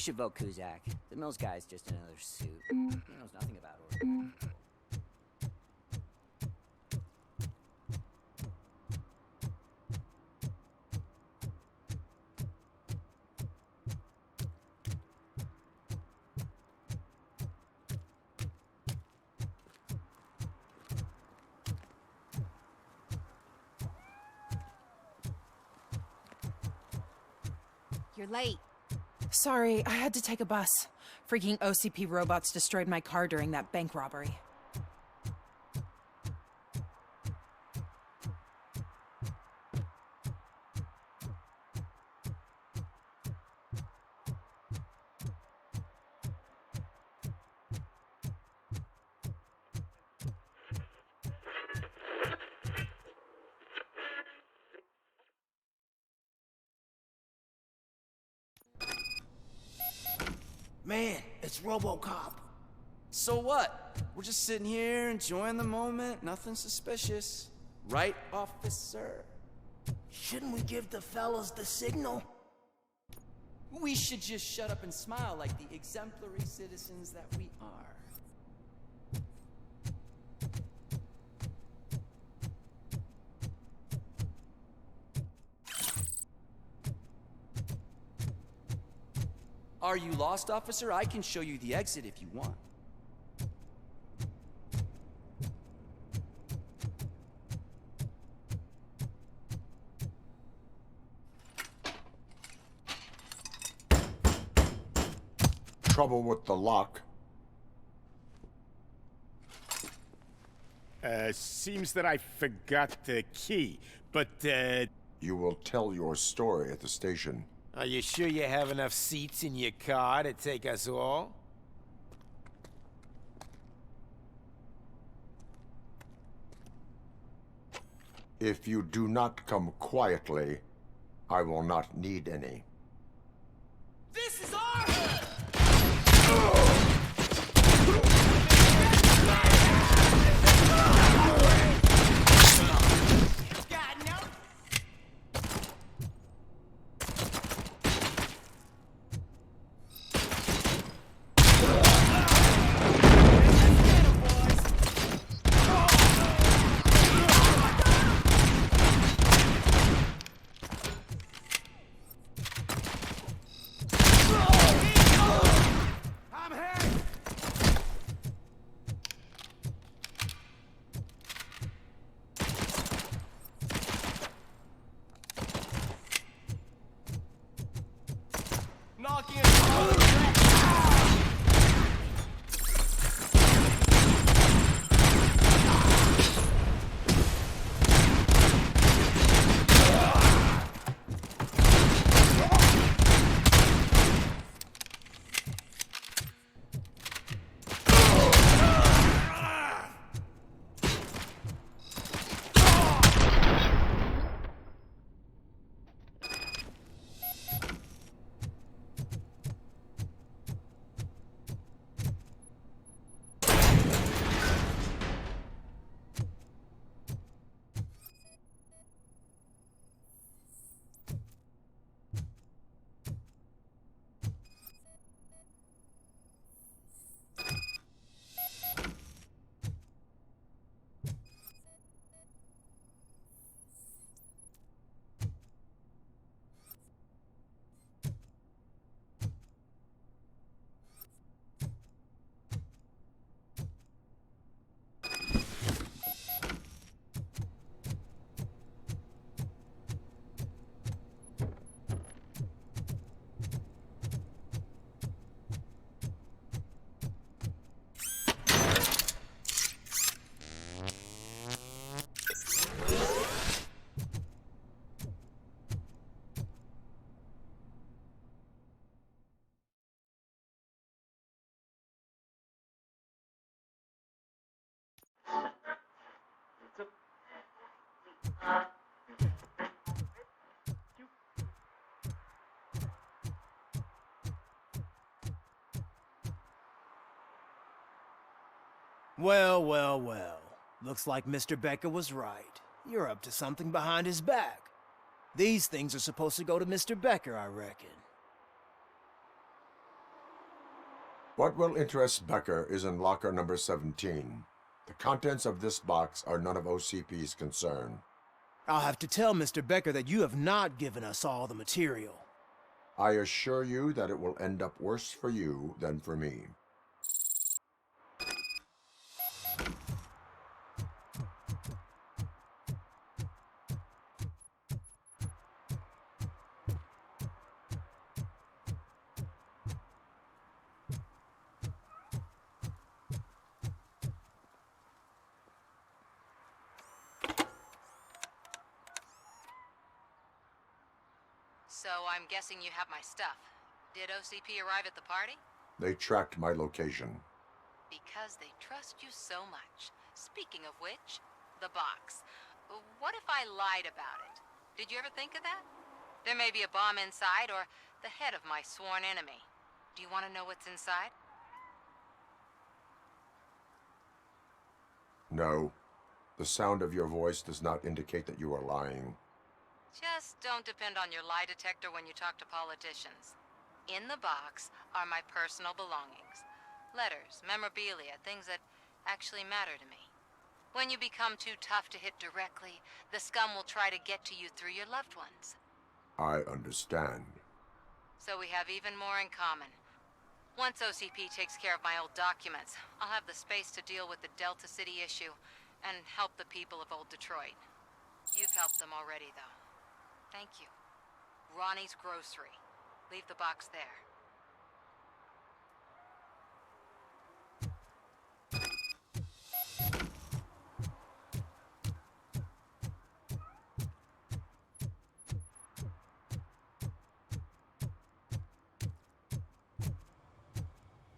We should vote Kuzak. The Mills guy's just another suit. He knows nothing about order. You're late. Sorry, I had to take a bus. Freaking OCP robots destroyed my car during that bank robbery. Man, it's ROBOCOP. So what? We're just sitting here enjoying the moment. Nothing suspicious. Right, officer? Shouldn't we give the fellas the signal? We should just shut up and smile like the exemplary citizens that we are. Are you lost, officer? I can show you the exit if you want. Trouble with the lock. Seems that I forgot the key, but, You will tell your story at the station. Are you sure you have enough seats in your car to take us all? If you do not come quietly, I will not need any. This is our hood! Well, well, well. Looks like Mr. Becker was right. You're up to something behind his back. These things are supposed to go to Mr. Becker, I reckon. What will interest Becker is in locker number 17. The contents of this box are none of OCP's concern. I'll have to tell Mr. Becker that you have not given us all the material. I assure you that it will end up worse for you than for me. So I'm guessing you have my stuff. Did OCP arrive at the party? They tracked my location. Because they trust you so much. Speaking of which, the box. What if I lied about it? Did you ever think of that? There may be a bomb inside or the head of my sworn enemy. Do you want to know what's inside? No. The sound of your voice does not indicate that you are lying. Just don't depend on your lie detector when you talk to politicians. In the box are my personal belongings. Letters, memorabilia, things that actually matter to me. When you become too tough to hit directly, the scum will try to get to you through your loved ones. I understand. So we have even more in common. Once OCP takes care of my old documents, I'll have the space to deal with the Delta City issue and help the people of Old Detroit. You've helped them already, though. Thank you. Ronnie's Grocery. Leave the box there.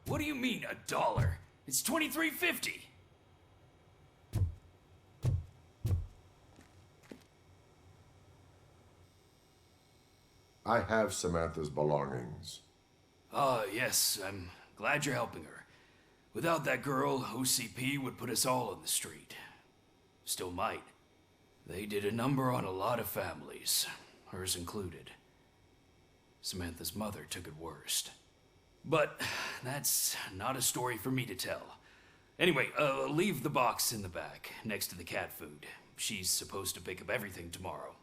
What do you mean, $1? It's $23.50. I have Samantha's belongings. Yes, I'm glad you're helping her. Without that girl, OCP would put us all on the street. Still might. They did a number on a lot of families, hers included. Samantha's mother took it worst. But that's not a story for me to tell. Anyway, leave the box in the back, next to the cat food. She's supposed to pick up everything tomorrow.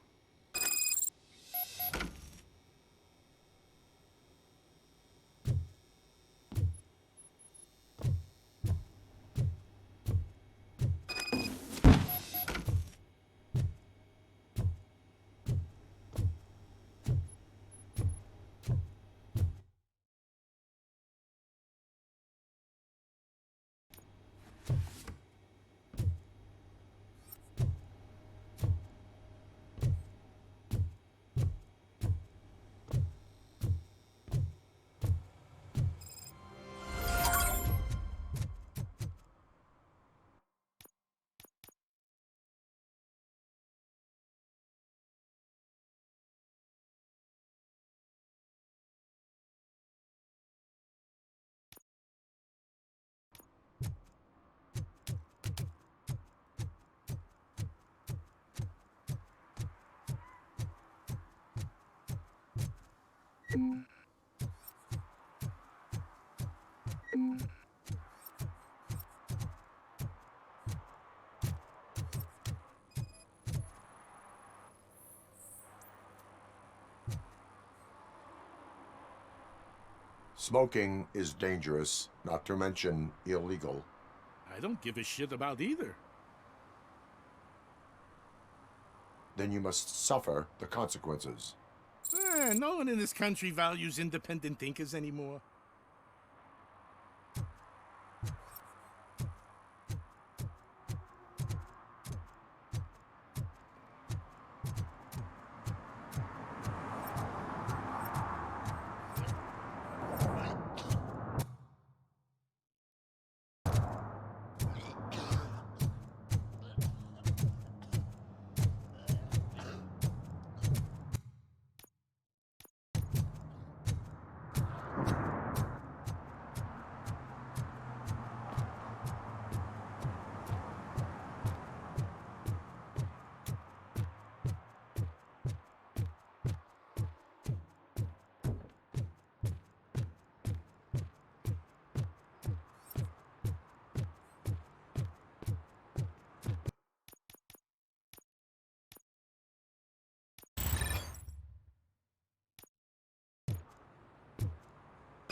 Smoking is dangerous, not to mention illegal. I don't give a shit about either. Then you must suffer the consequences. No one in this country values independent thinkers anymore.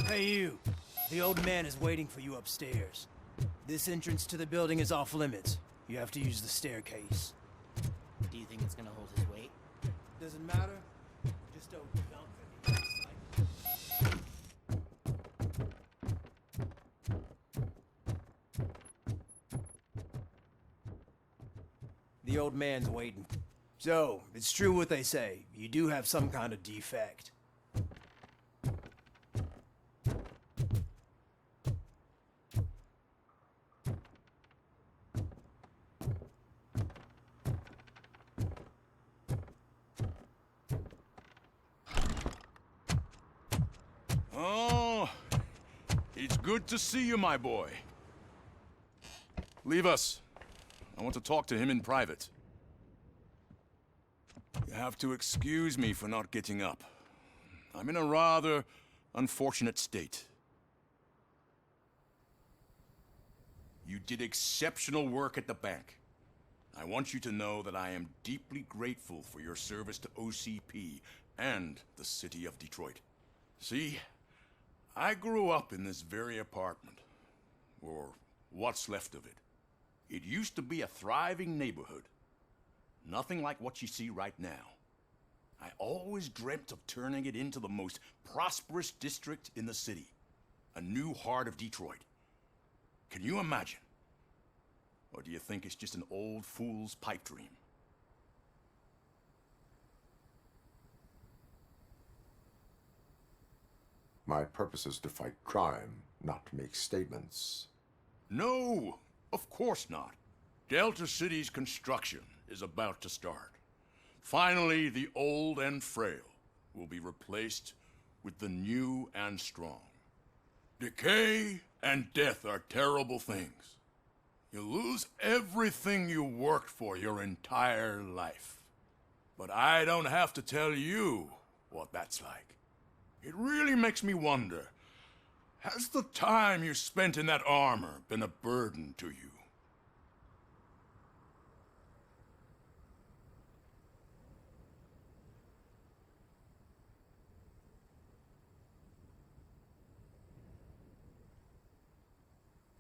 Hey, you. The old man is waiting for you upstairs. This entrance to the building is off limits. You have to use the staircase. Do you think it's gonna hold his weight? Doesn't matter. Just don't dump it. The old man's waiting. So, it's true what they say. You do have some kind of defect. Oh, it's good to see you, my boy. Leave us. I want to talk to him in private. You have to excuse me for not getting up. I'm in a rather unfortunate state. You did exceptional work at the bank. I want you to know that I am deeply grateful for your service to OCP and the city of Detroit. See, I grew up in this very apartment, or what's left of it. It used to be a thriving neighborhood. Nothing like what you see right now. I always dreamt of turning it into the most prosperous district in the city. A new heart of Detroit. Can you imagine? Or do you think it's just an old fool's pipe dream? My purpose is to fight crime, not to make statements. No, of course not. Delta City's construction is about to start. Finally, the old and frail will be replaced with the new and strong. Decay and death are terrible things. You lose everything you worked for your entire life. But I don't have to tell you what that's like. It really makes me wonder, has the time you spent in that armor been a burden to you?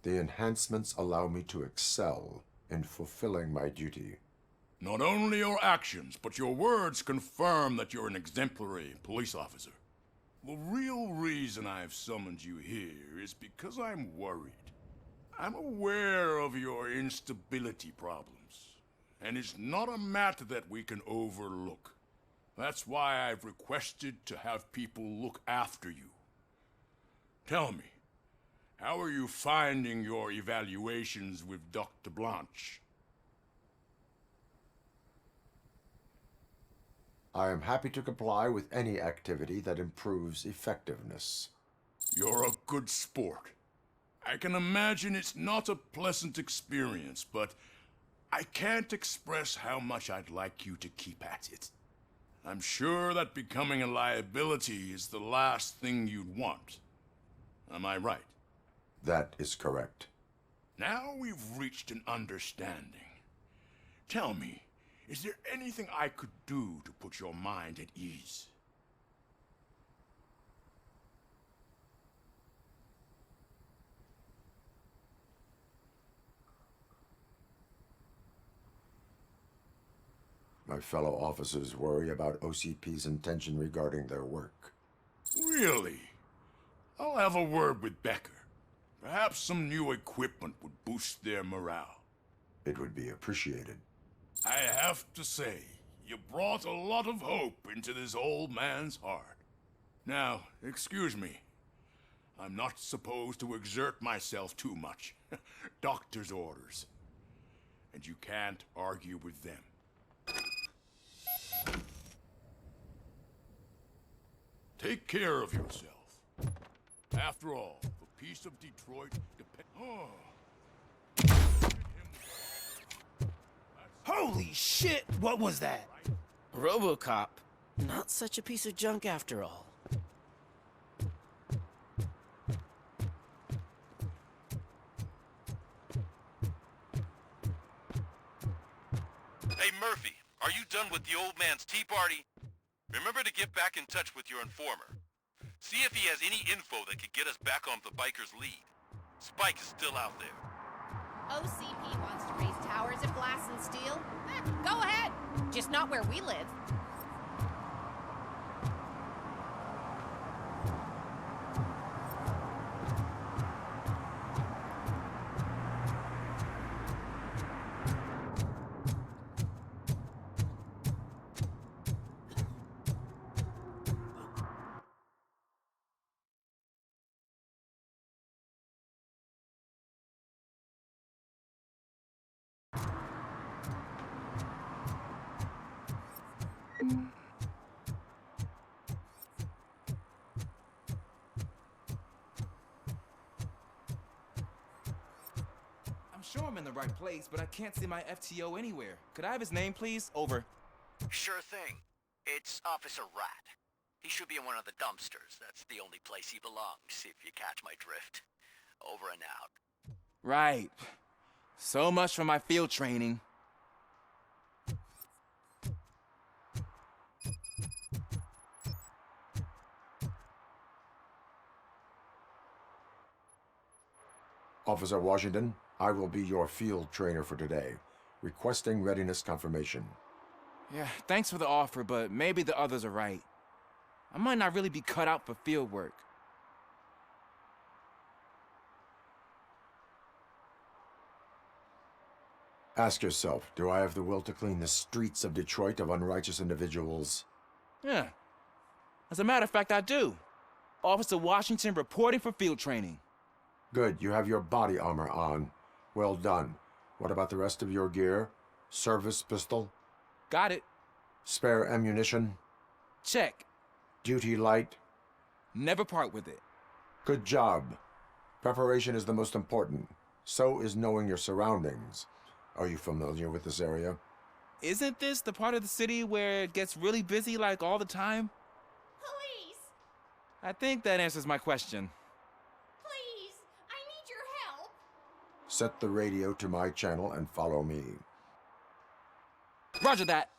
The enhancements allow me to excel in fulfilling my duty. Not only your actions, but your words confirm that you're an exemplary police officer. The real reason I've summoned you here is because I'm worried. I'm aware of your instability problems, and it's not a matter that we can overlook. That's why I've requested to have people look after you. Tell me, how are you finding your evaluations with Dr. Blanche? I am happy to comply with any activity that improves effectiveness. You're a good sport. I can imagine it's not a pleasant experience, but I can't express how much I'd like you to keep at it. I'm sure that becoming a liability is the last thing you'd want. Am I right? That is correct. Now we've reached an understanding. Tell me, is there anything I could do to put your mind at ease? My fellow officers worry about OCP's intention regarding their work. Really? I'll have a word with Becker. Perhaps some new equipment would boost their morale. It would be appreciated. I have to say, you brought a lot of hope into this old man's heart. Now, excuse me. I'm not supposed to exert myself too much. Doctor's orders. And you can't argue with them. Take care of yourself. After all, the peace of Detroit depends. Holy shit! What was that? ROBOCOP. Not such a piece of junk after all. Hey, Murphy, are you done with the old man's tea party? Remember to get back in touch with your informer. See if he has any info that could get us back on the biker's lead. Spike is still out there. OCP wants to raise towers of glass and steel? Go ahead. Just not where we live. I'm sure I'm in the right place, but I can't see my FTO anywhere. Could I have his name, please? Over. Sure thing. It's Officer Rat. He should be in one of the dumpsters. That's the only place he belongs, if you catch my drift. Over and out. Right. So much for my field training. Officer Washington, I will be your field trainer for today. Requesting readiness confirmation. Yeah, thanks for the offer, but maybe the others are right. I might not really be cut out for field work. Ask yourself, do I have the will to clean the streets of Detroit of unrighteous individuals? Yeah. As a matter of fact, I do. Officer Washington reporting for field training. Good, you have your body armor on. Well done. What about the rest of your gear? Service pistol? Got it. Spare ammunition? Check. Duty light? Never part with it. Good job. Preparation is the most important. So is knowing your surroundings. Are you familiar with this area? Isn't this the part of the city where it gets really busy like all the time? Police! I think that answers my question. Please! I need your help! Set the radio to my channel and follow me. Roger that.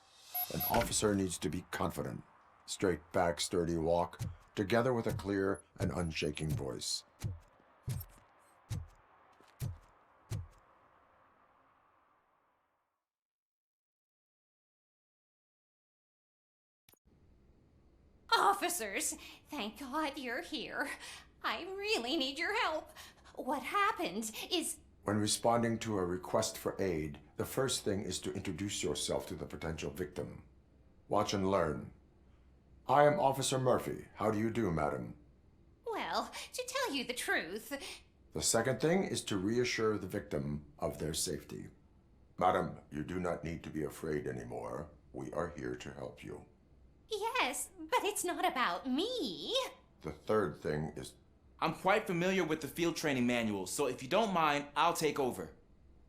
An officer needs to be confident. Straight back, sturdy walk, together with a clear and unshaking voice. Officers, thank God you're here. I really need your help. What happened is... When responding to a request for aid, the first thing is to introduce yourself to the potential victim. Watch and learn. I am Officer Murphy. How do you do, madam? Well, to tell you the truth... The second thing is to reassure the victim of their safety. Madam, you do not need to be afraid anymore. We are here to help you. Yes, but it's not about me. The third thing is... I'm quite familiar with the field training manual, so if you don't mind, I'll take over.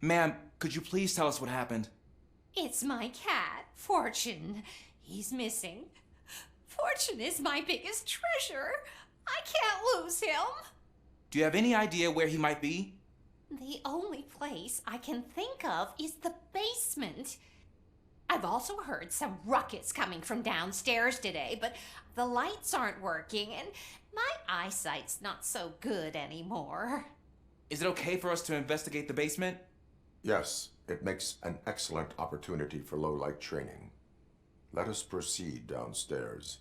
Ma'am, could you please tell us what happened? It's my cat, Fortune. He's missing. Fortune is my biggest treasure. I can't lose him. Do you have any idea where he might be? The only place I can think of is the basement. I've also heard some ruckus coming from downstairs today, but the lights aren't working and my eyesight's not so good anymore. Is it okay for us to investigate the basement? Yes, it makes an excellent opportunity for low-light training. Let us proceed downstairs.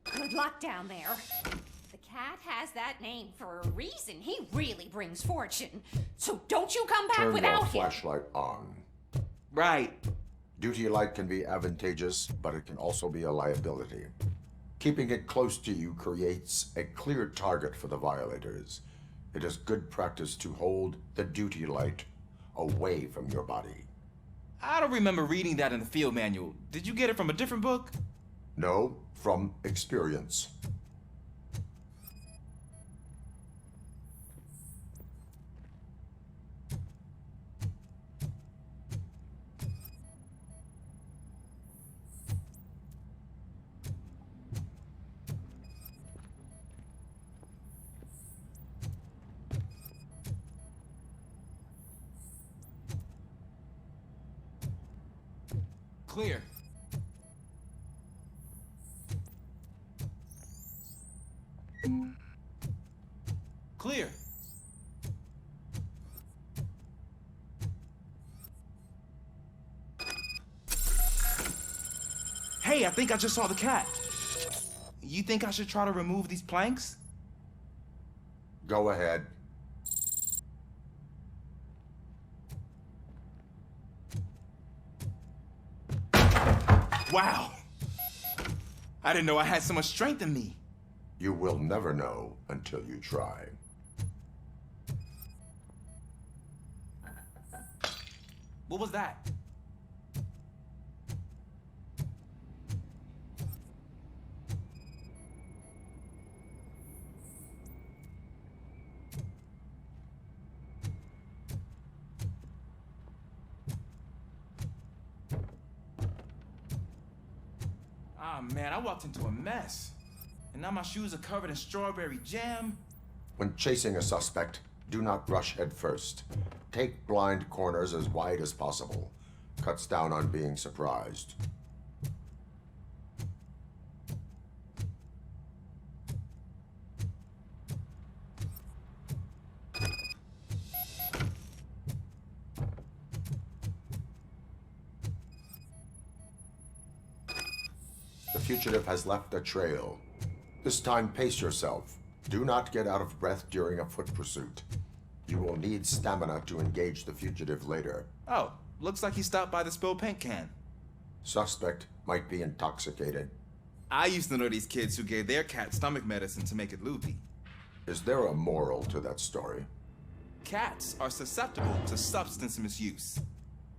Good luck down there. The cat has that name for a reason. He really brings fortune. So don't you come back Turn without your him. flashlight on. Right. Duty light can be advantageous, but it can also be a liability. Keeping it close to you creates a clear target for the violators. It is good practice to hold the duty light away from your body. I don't remember reading that in the field manual. Did you get it from a different book? No, from experience. Clear. Hey, I think I just saw the cat. You think I should try to remove these planks? Go ahead. Wow. I didn't know I had so much strength in me. You will never know until you try. What was that? Ah, man, I walked into a mess. And now my shoes are covered in strawberry jam. When chasing a suspect, do not rush head first. Take blind corners as wide as possible. Cuts down on being surprised. The fugitive has left a trail. This time, pace yourself. Do not get out of breath during a foot pursuit. You will need stamina to engage the fugitive later. Oh, looks like he stopped by the spilled paint can. Suspect might be intoxicated. I used to know these kids who gave their cat stomach medicine to make it loopy. Is there a moral to that story? Cats are susceptible to substance misuse.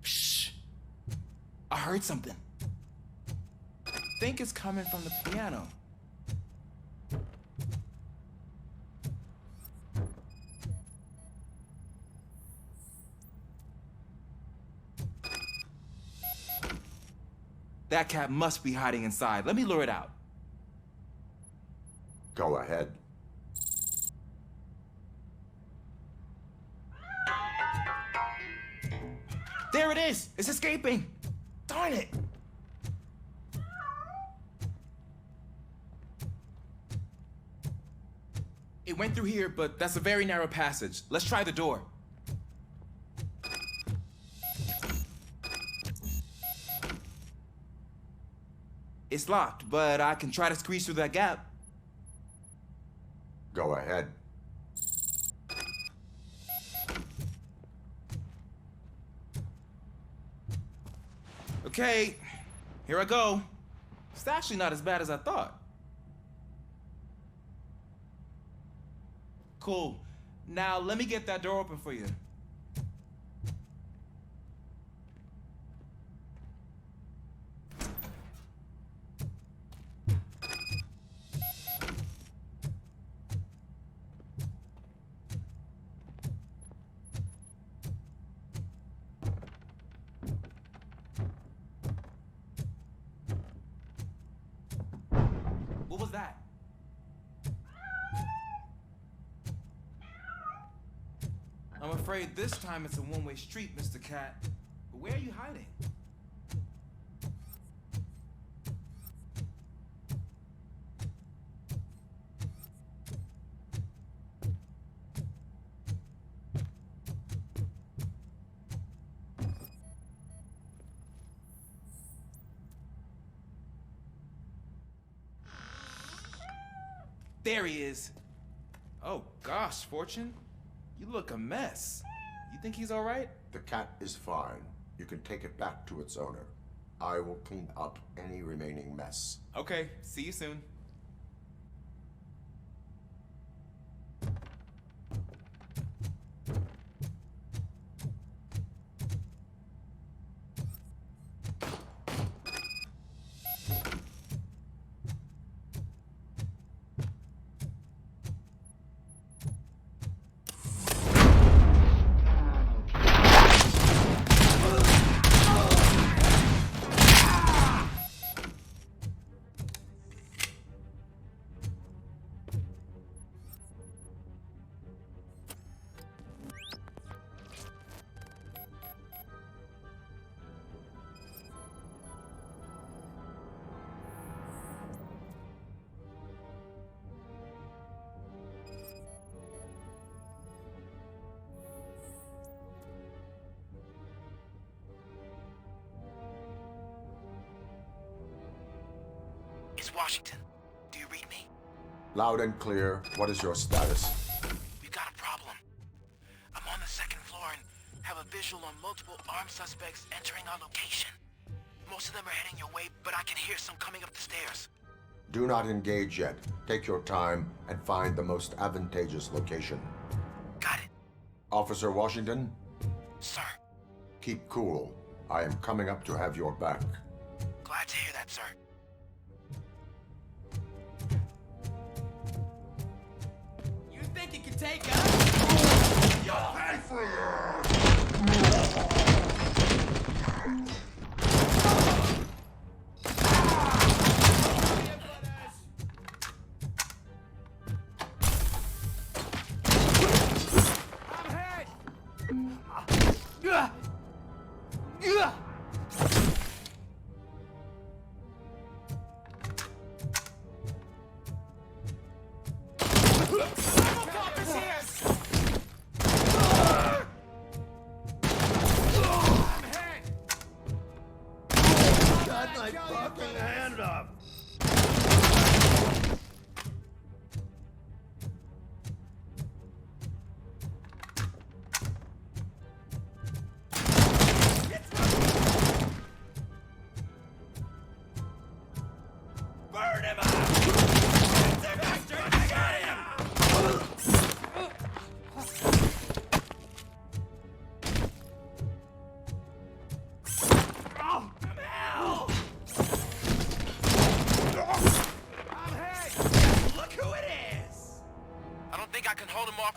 Shh! I heard something. I think it's coming from the piano. That cat must be hiding inside. Let me lure it out. Go ahead. There it is! It's escaping! Darn it! It went through here, but that's a very narrow passage. Let's try the door. It's locked, but I can try to squeeze through that gap. Go ahead. Okay, here I go. It's actually not as bad as I thought. Cool. Now let me get that door open for you. What was that? I'm afraid this time it's a one-way street, Mr. Cat. But where are you hiding? There he is. Oh gosh, Fortune. You look a mess. You think he's all right? The cat is fine. You can take it back to its owner. I will clean up any remaining mess. Okay, see you soon. It's Washington. Do you read me? Loud and clear. What is your status? We've got a problem. I'm on the second floor and have a visual on multiple armed suspects entering our location. Most of them are heading your way, but I can hear some coming up the stairs. Do not engage yet. Take your time and find the most advantageous location. Got it. Officer Washington? Sir. Keep cool. I am coming up to have your back. Glad to hear that, sir. You think you can take us? You'll pay for this!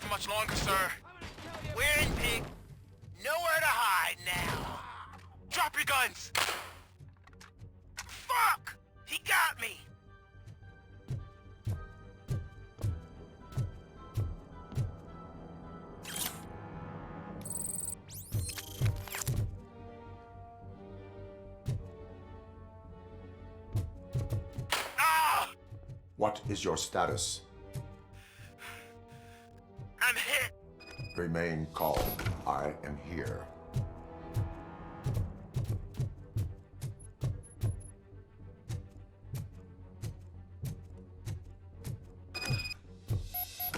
Much longer, sir. We're in Pig. Nowhere to hide now. Drop your guns. Fuck! He got me. Ah! What is your status? I'm hit. Remain calm. I am here.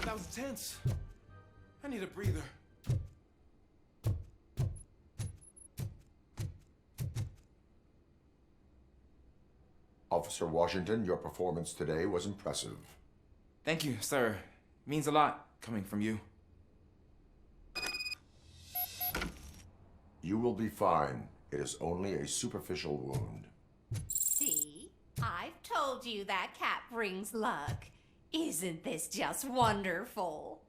That was tense. I need a breather. Officer Washington, your performance today was impressive. Thank you, sir. Means a lot coming from you. You will be fine. It is only a superficial wound. See? I've told you that cat brings luck. Isn't this just wonderful?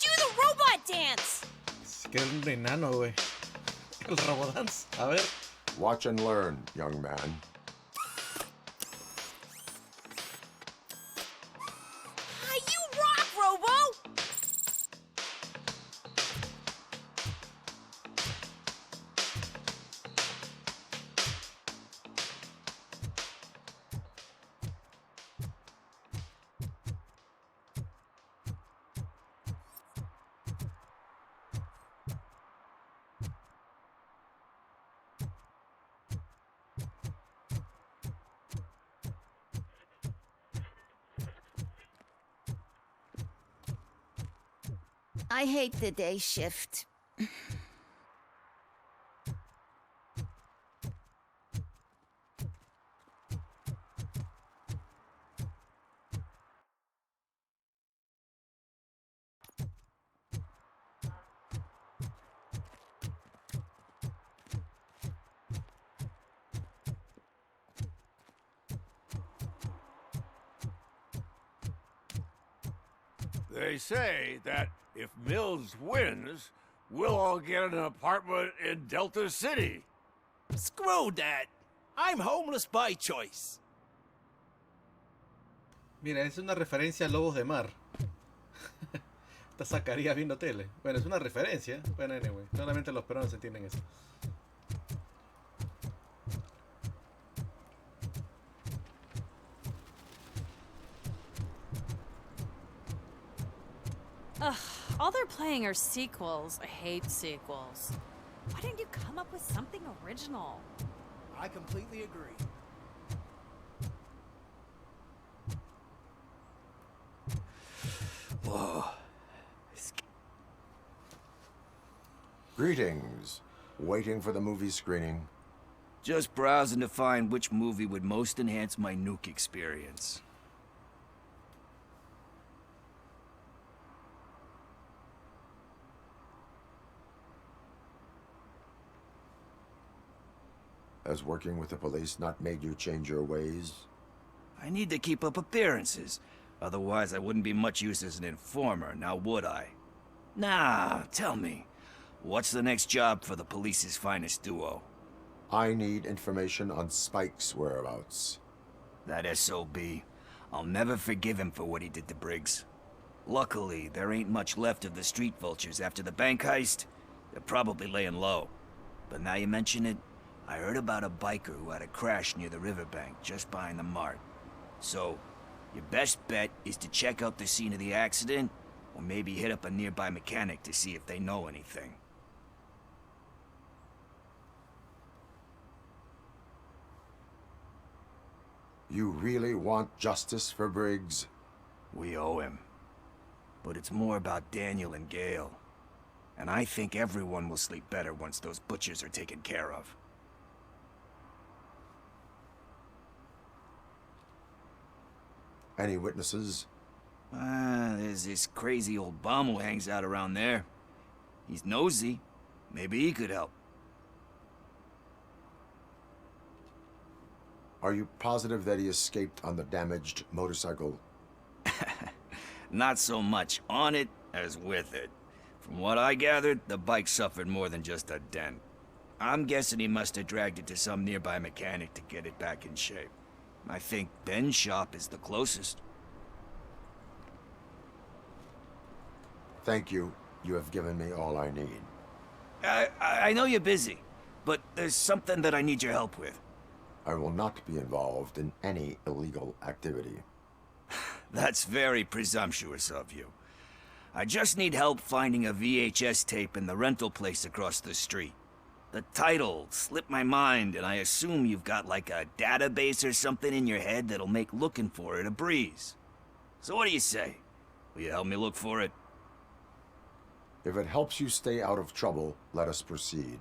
Do the robot dance! Es que es un enano, güey. El robodance. A ver. Watch and learn, young man. You rock, Robo! I hate the day shift. They say that if Mills wins, we'll all get an apartment in Delta City. Screw that. I'm homeless by choice. Mira, es una referencia a Lobos de Mar. Te sacaría viendo tele. Bueno, es una referencia. Bueno, anyway, solamente los peruanos entienden eso. Ugh, all they're playing are sequels. I hate sequels. Why didn't you come up with something original? I completely agree. Whoa. Greetings. Waiting for the movie screening. Just browsing to find which movie would most enhance my nuke experience. Has working with the police not made you change your ways? I need to keep up appearances. Otherwise, I wouldn't be much use as an informer, now would I? Nah, tell me. What's the next job for the police's finest duo? I need information on Spike's whereabouts. That SOB. I'll never forgive him for what he did to Briggs. Luckily, there ain't much left of the street vultures after the bank heist. They're probably laying low. But now you mention it, I heard about a biker who had a crash near the riverbank just behind the mart. So, your best bet is to check out the scene of the accident, or maybe hit up a nearby mechanic to see if they know anything. You really want justice for Briggs? We owe him. But it's more about Daniel and Gale. And I think everyone will sleep better once those butchers are taken care of. Any witnesses? There's this crazy old bum who hangs out around there. He's nosy. Maybe he could help. Are you positive that he escaped on the damaged motorcycle? Not so much on it as with it. From what I gathered, the bike suffered more than just a dent. I'm guessing he must have dragged it to some nearby mechanic to get it back in shape. I think Ben's shop is the closest. Thank you. You have given me all I need. I know you're busy, but there's something that I need your help with. I will not be involved in any illegal activity. That's very presumptuous of you. I just need help finding a VHS tape in the rental place across the street. The title slipped my mind, and I assume you've got like a database or something in your head that'll make looking for it a breeze. So what do you say? Will you help me look for it? If it helps you stay out of trouble, let us proceed.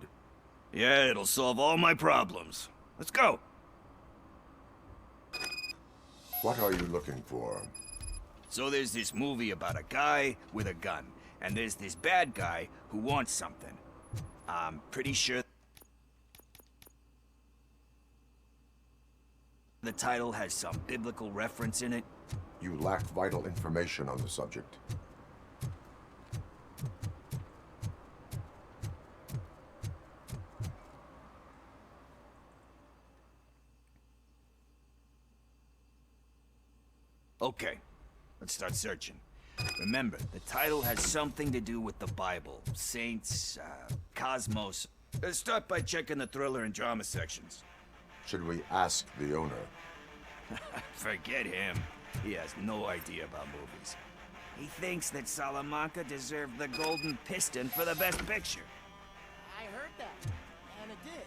Yeah, it'll solve all my problems. Let's go. What are you looking for? So there's this movie about a guy with a gun, and there's this bad guy who wants something. I'm pretty sure the title has some biblical reference in it. You lack vital information on the subject. Okay, let's start searching. Remember, the title has something to do with the Bible, saints, cosmos. Let's start by checking the thriller and drama sections. Should we ask the owner? Forget him. He has no idea about movies. He thinks that Salamanca deserved the Golden Piston for the Best Picture. I heard that, and it did.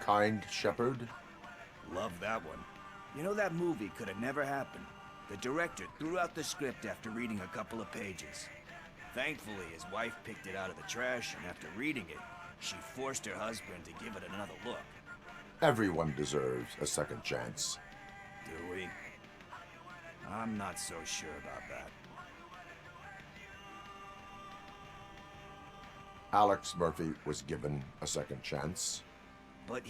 Kind Shepherd? Love that one. You know, that movie could have never happened. The director threw out the script after reading a couple of pages. Thankfully, his wife picked it out of the trash, and after reading it, she forced her husband to give it another look. Everyone deserves a second chance. Do we? I'm not so sure about that. Alex Murphy was given a second chance. But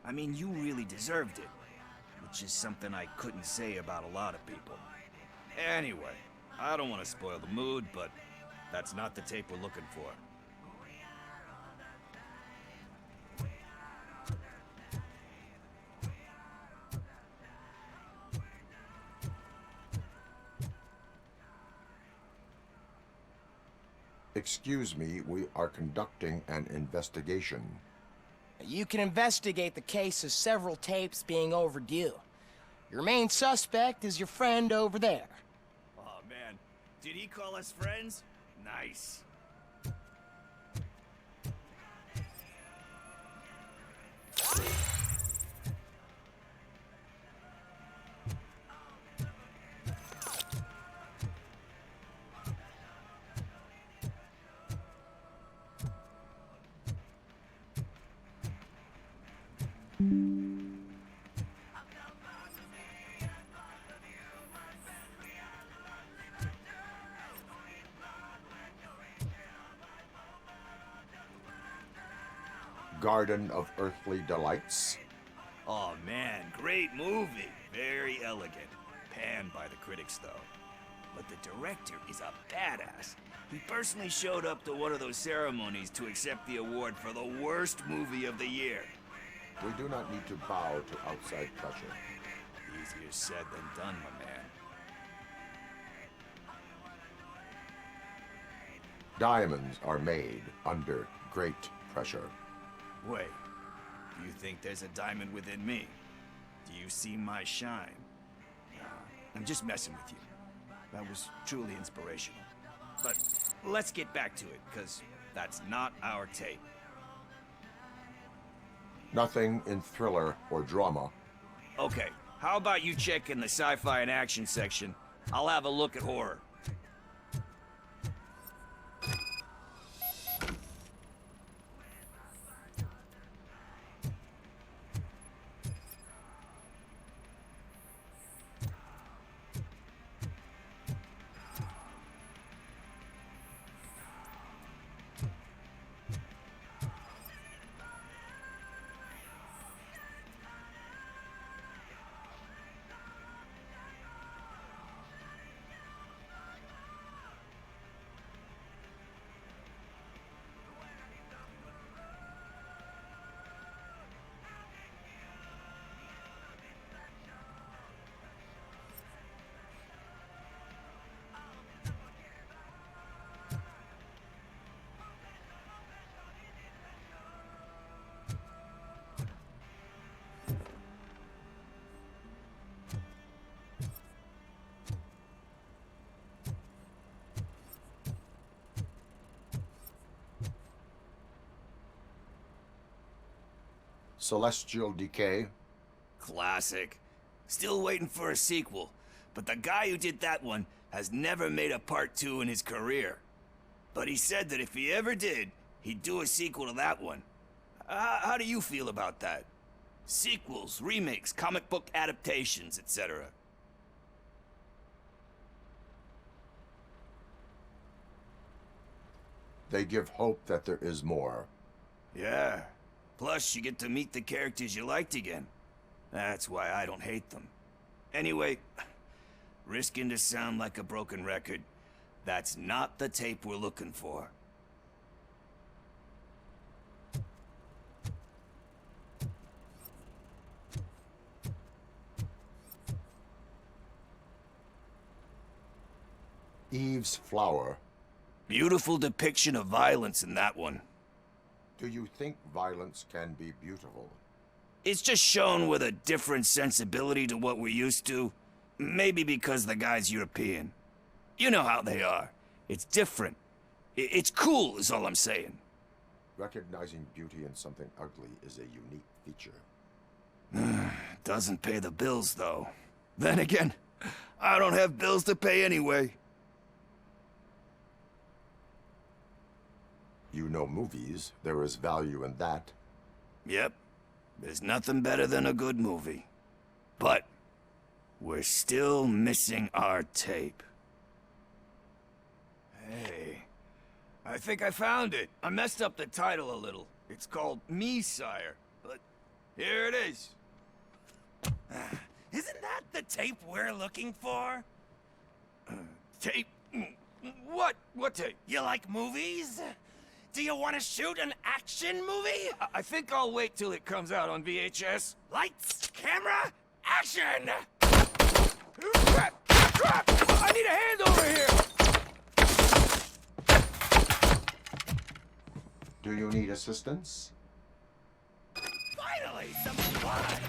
I mean, you really deserved it. Which is something I couldn't say about a lot of people. Anyway, I don't want to spoil the mood, but that's not the tape we're looking for. Excuse me, we are conducting an investigation. You can investigate the case of several tapes being overdue. Your main suspect is your friend over there. Oh man, did he call us friends? Nice. Garden of Earthly Delights. Oh man, great movie. Very elegant. Panned by the critics though. But the director is a badass. He personally showed up to one of those ceremonies to accept the award for the worst movie of the year. We do not need to bow to outside pressure. Easier said than done, my man. Diamonds are made under great pressure. Wait, do you think there's a diamond within me? Do you see my shine? I'm just messing with you. That was truly inspirational. But let's get back to it, because that's not our tape. Nothing in thriller or drama. Okay, how about you check in the sci-fi and action section? I'll have a look at horror. Celestial Decay. Classic. Still waiting for a sequel, but the guy who did that one has never made a part 2 in his career. But he said that if he ever did, he'd do a sequel to that one. How do you feel about that? Sequels, remakes, comic book adaptations, etc. They give hope that there is more. Yeah. Plus, you get to meet the characters you liked again. That's why I don't hate them. Anyway, risking to sound like a broken record, that's not the tape we're looking for. Eve's Flower. Beautiful depiction of violence in that one. Do you think violence can be beautiful? It's just shown with a different sensibility to what we're used to. Maybe because the guy's European. You know how they are. It's different. It's cool, is all I'm saying. Recognizing beauty in something ugly is a unique feature. Doesn't pay the bills, though. Then again, I don't have bills to pay anyway. you know movies, there is value in that. Yep. There's nothing better than a good movie. But we're still missing our tape. Hey, I think I found it. I messed up the title a little. It's called Me, Sire. But here it is. Isn't that the tape we're looking for? Tape? What? What tape? You like movies? Do you want to shoot an action movie? I think I'll wait till it comes out on VHS. Lights, camera, action! Crap! Crap! I need a hand over here! Do you need assistance? Finally, some blood!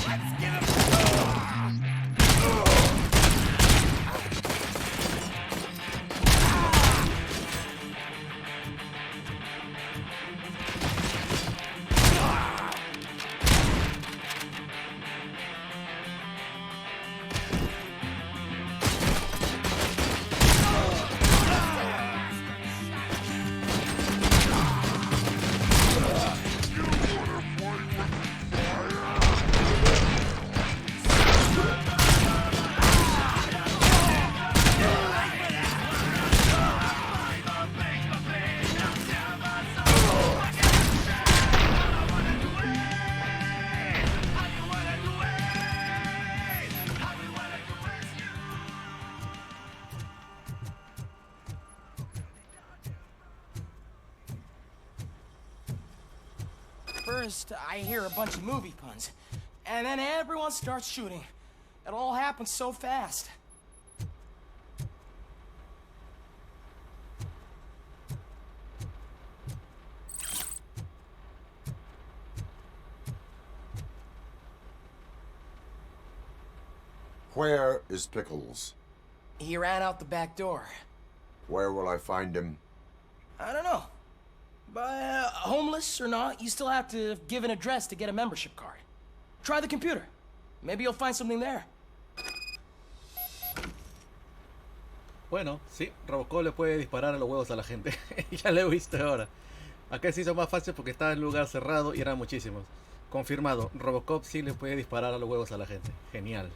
Let's give him First, I hear a bunch of movie puns, and then everyone starts shooting. It all happens so fast. Where is Pickles? He ran out the back door. Where will I find him? I don't know. But homeless or not, you still have to give an address to get a membership card. Try the computer. Maybe you'll find something there. Bueno, sí, Robocop le puede disparar a los huevos a la gente. Ya lo he visto ahora. Acá se hizo más fácil porque estaba en un lugar cerrado y eran muchísimos. Confirmado, Robocop sí le puede disparar a los huevos a la gente. Genial.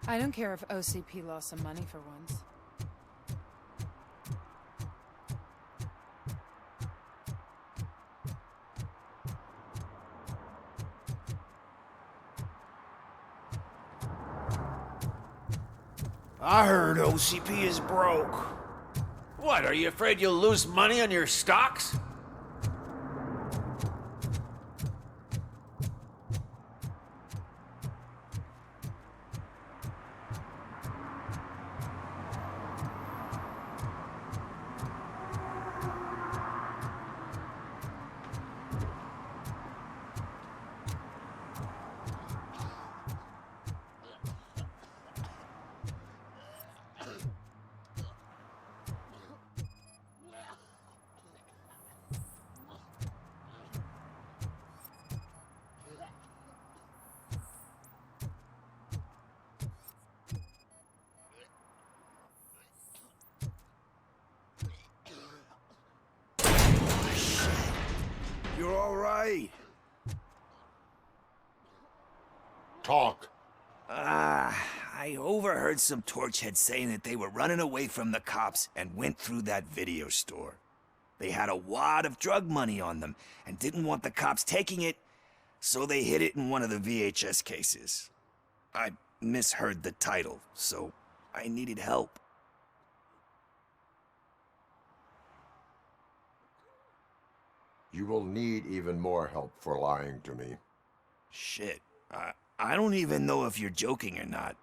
I don't care if OCP lost some money for once. I heard OCP is broke. What, are you afraid you'll lose money on your stocks? right? Talk. I overheard some torchheads saying that they were running away from the cops and went through that video store. They had a wad of drug money on them and didn't want the cops taking it, so they hid it in one of the VHS cases. I misheard the title, so I needed help. You will need even more help for lying to me. Shit. I don't even know if you're joking or not.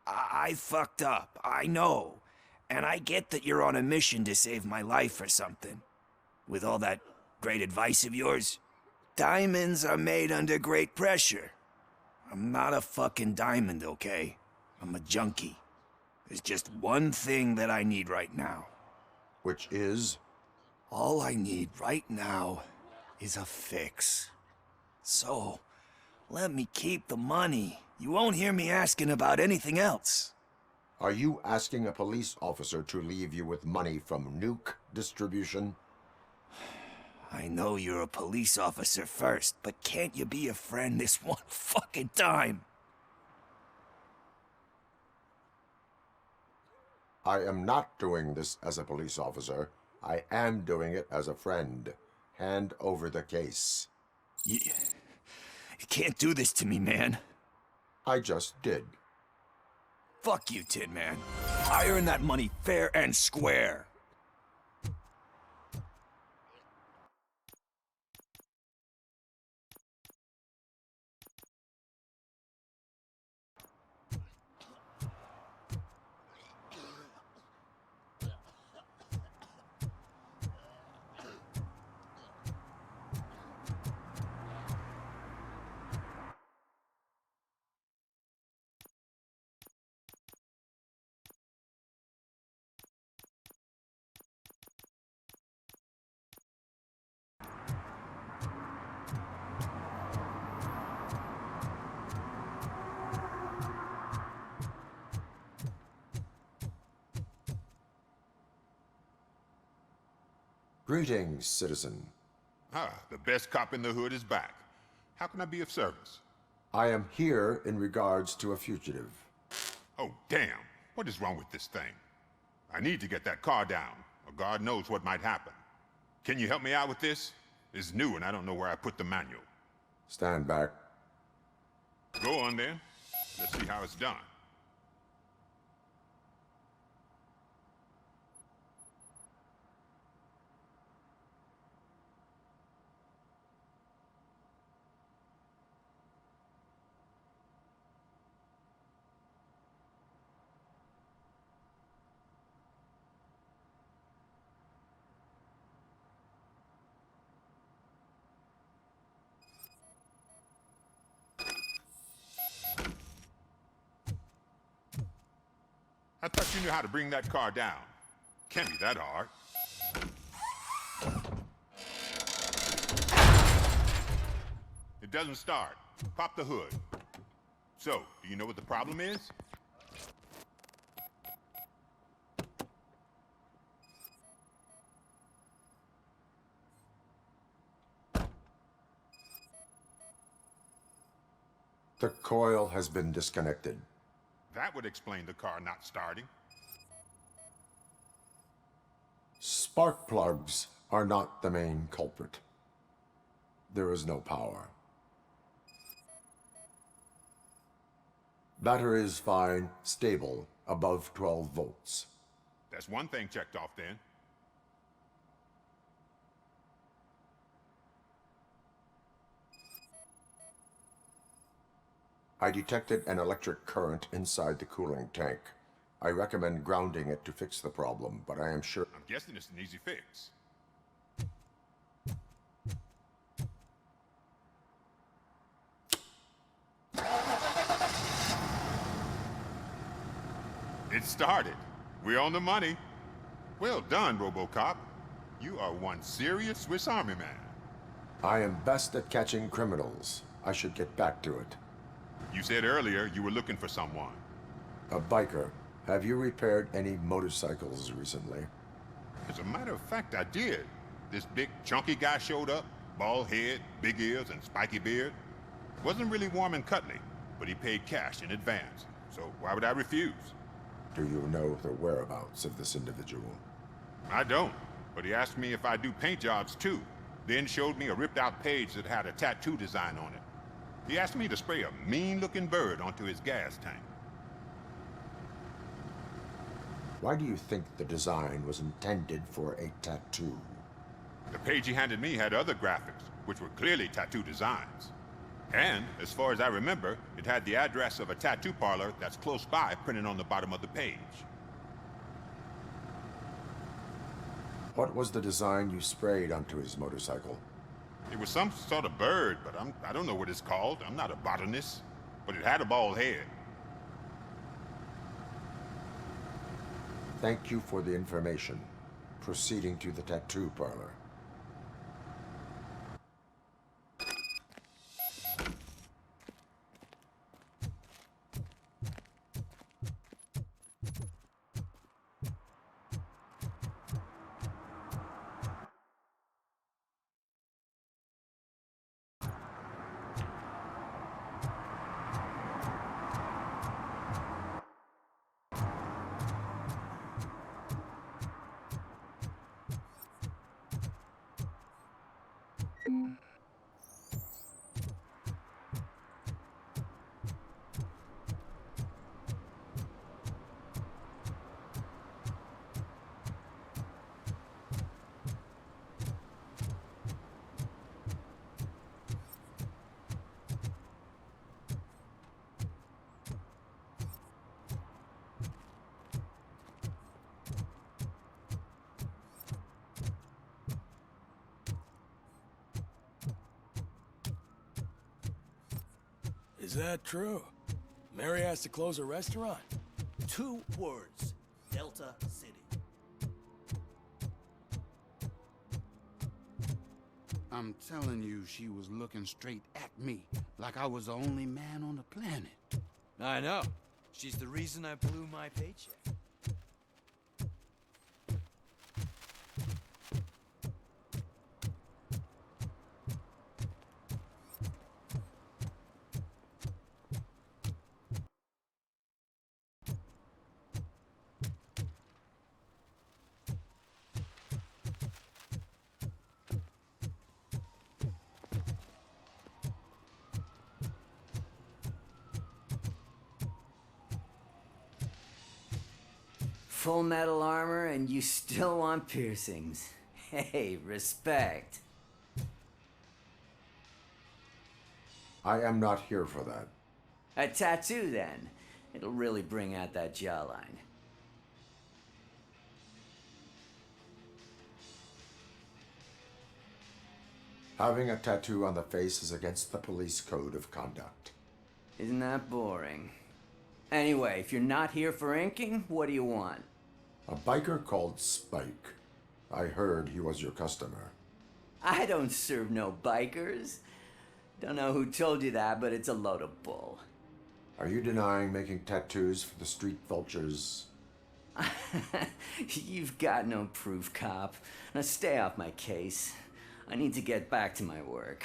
I fucked up, I know. And I get that you're on a mission to save my life or something. With all that great advice of yours, diamonds are made under great pressure. I'm not a fucking diamond, okay? I'm a junkie. There's just one thing that I need right now. Which is? All I need right now is a fix. So, let me keep the money. You won't hear me asking about anything else. Are you asking a police officer to leave you with money from nuke distribution? I know you're a police officer first, but can't you be a friend this one fucking time? I am not doing this as a police officer. I am doing it as a friend. Hand over the case. You can't do this to me, man. I just did. Fuck you, Tin Man. I earned that money fair and square. Greetings, citizen. The best cop in the hood is back. How can I be of service? I am here in regards to a fugitive. Oh, damn. What is wrong with this thing? I need to get that car down, or God knows what might happen. Can you help me out with this? It's new and I don't know where I put the manual. Stand back. Go on then. Let's see how it's done. I thought you knew how to bring that car down. Can't be that hard. It doesn't start. Pop the hood. So, do you know what the problem is? The coil has been disconnected. That would explain the car not starting. Spark plugs are not the main culprit. There is no power. Battery is fine, stable, above 12 volts. That's one thing checked off then. I detected an electric current inside the cooling tank. I recommend grounding it to fix the problem, but I am sure... I'm guessing it's an easy fix. It started. We're on the money. Well done, RoboCop. You are one serious Swiss Army man. I am best at catching criminals. I should get back to it. You said earlier you were looking for someone. A biker. Have you repaired any motorcycles recently? As a matter of fact, I did. This big, chunky guy showed up. Bald head, big ears, and spiky beard. Wasn't really warm and cuddly, but he paid cash in advance. So why would I refuse? Do you know the whereabouts of this individual? I don't, but he asked me if I do paint jobs too, then showed me a ripped out page that had a tattoo design on it. He asked me to spray a mean-looking bird onto his gas tank. Why do you think the design was intended for a tattoo? The page he handed me had other graphics, which were clearly tattoo designs. And, as far as I remember, it had the address of a tattoo parlor that's close by printed on the bottom of the page. What was the design you sprayed onto his motorcycle? It was some sort of bird, but I don't know what it's called. I'm not a botanist. But it had a bald head. Thank you for the information. Proceeding to the tattoo parlor. Is that true? Mary has to close a restaurant? 2 words. Delta City. I'm telling you, she was looking straight at me, like I was the only man on the planet. I know. She's the reason I blew my paycheck. Full metal armor and you still want piercings. Hey, respect. I am not here for that. A tattoo, then. It'll really bring out that jawline. Having a tattoo on the face is against the police code of conduct. Isn't that boring? Anyway, if you're not here for inking, what do you want? A biker called Spike. I heard he was your customer. I don't serve no bikers. Don't know who told you that, but it's a load of bull. Are you denying making tattoos for the street vultures? You've got no proof, cop. Now stay off my case. I need to get back to my work.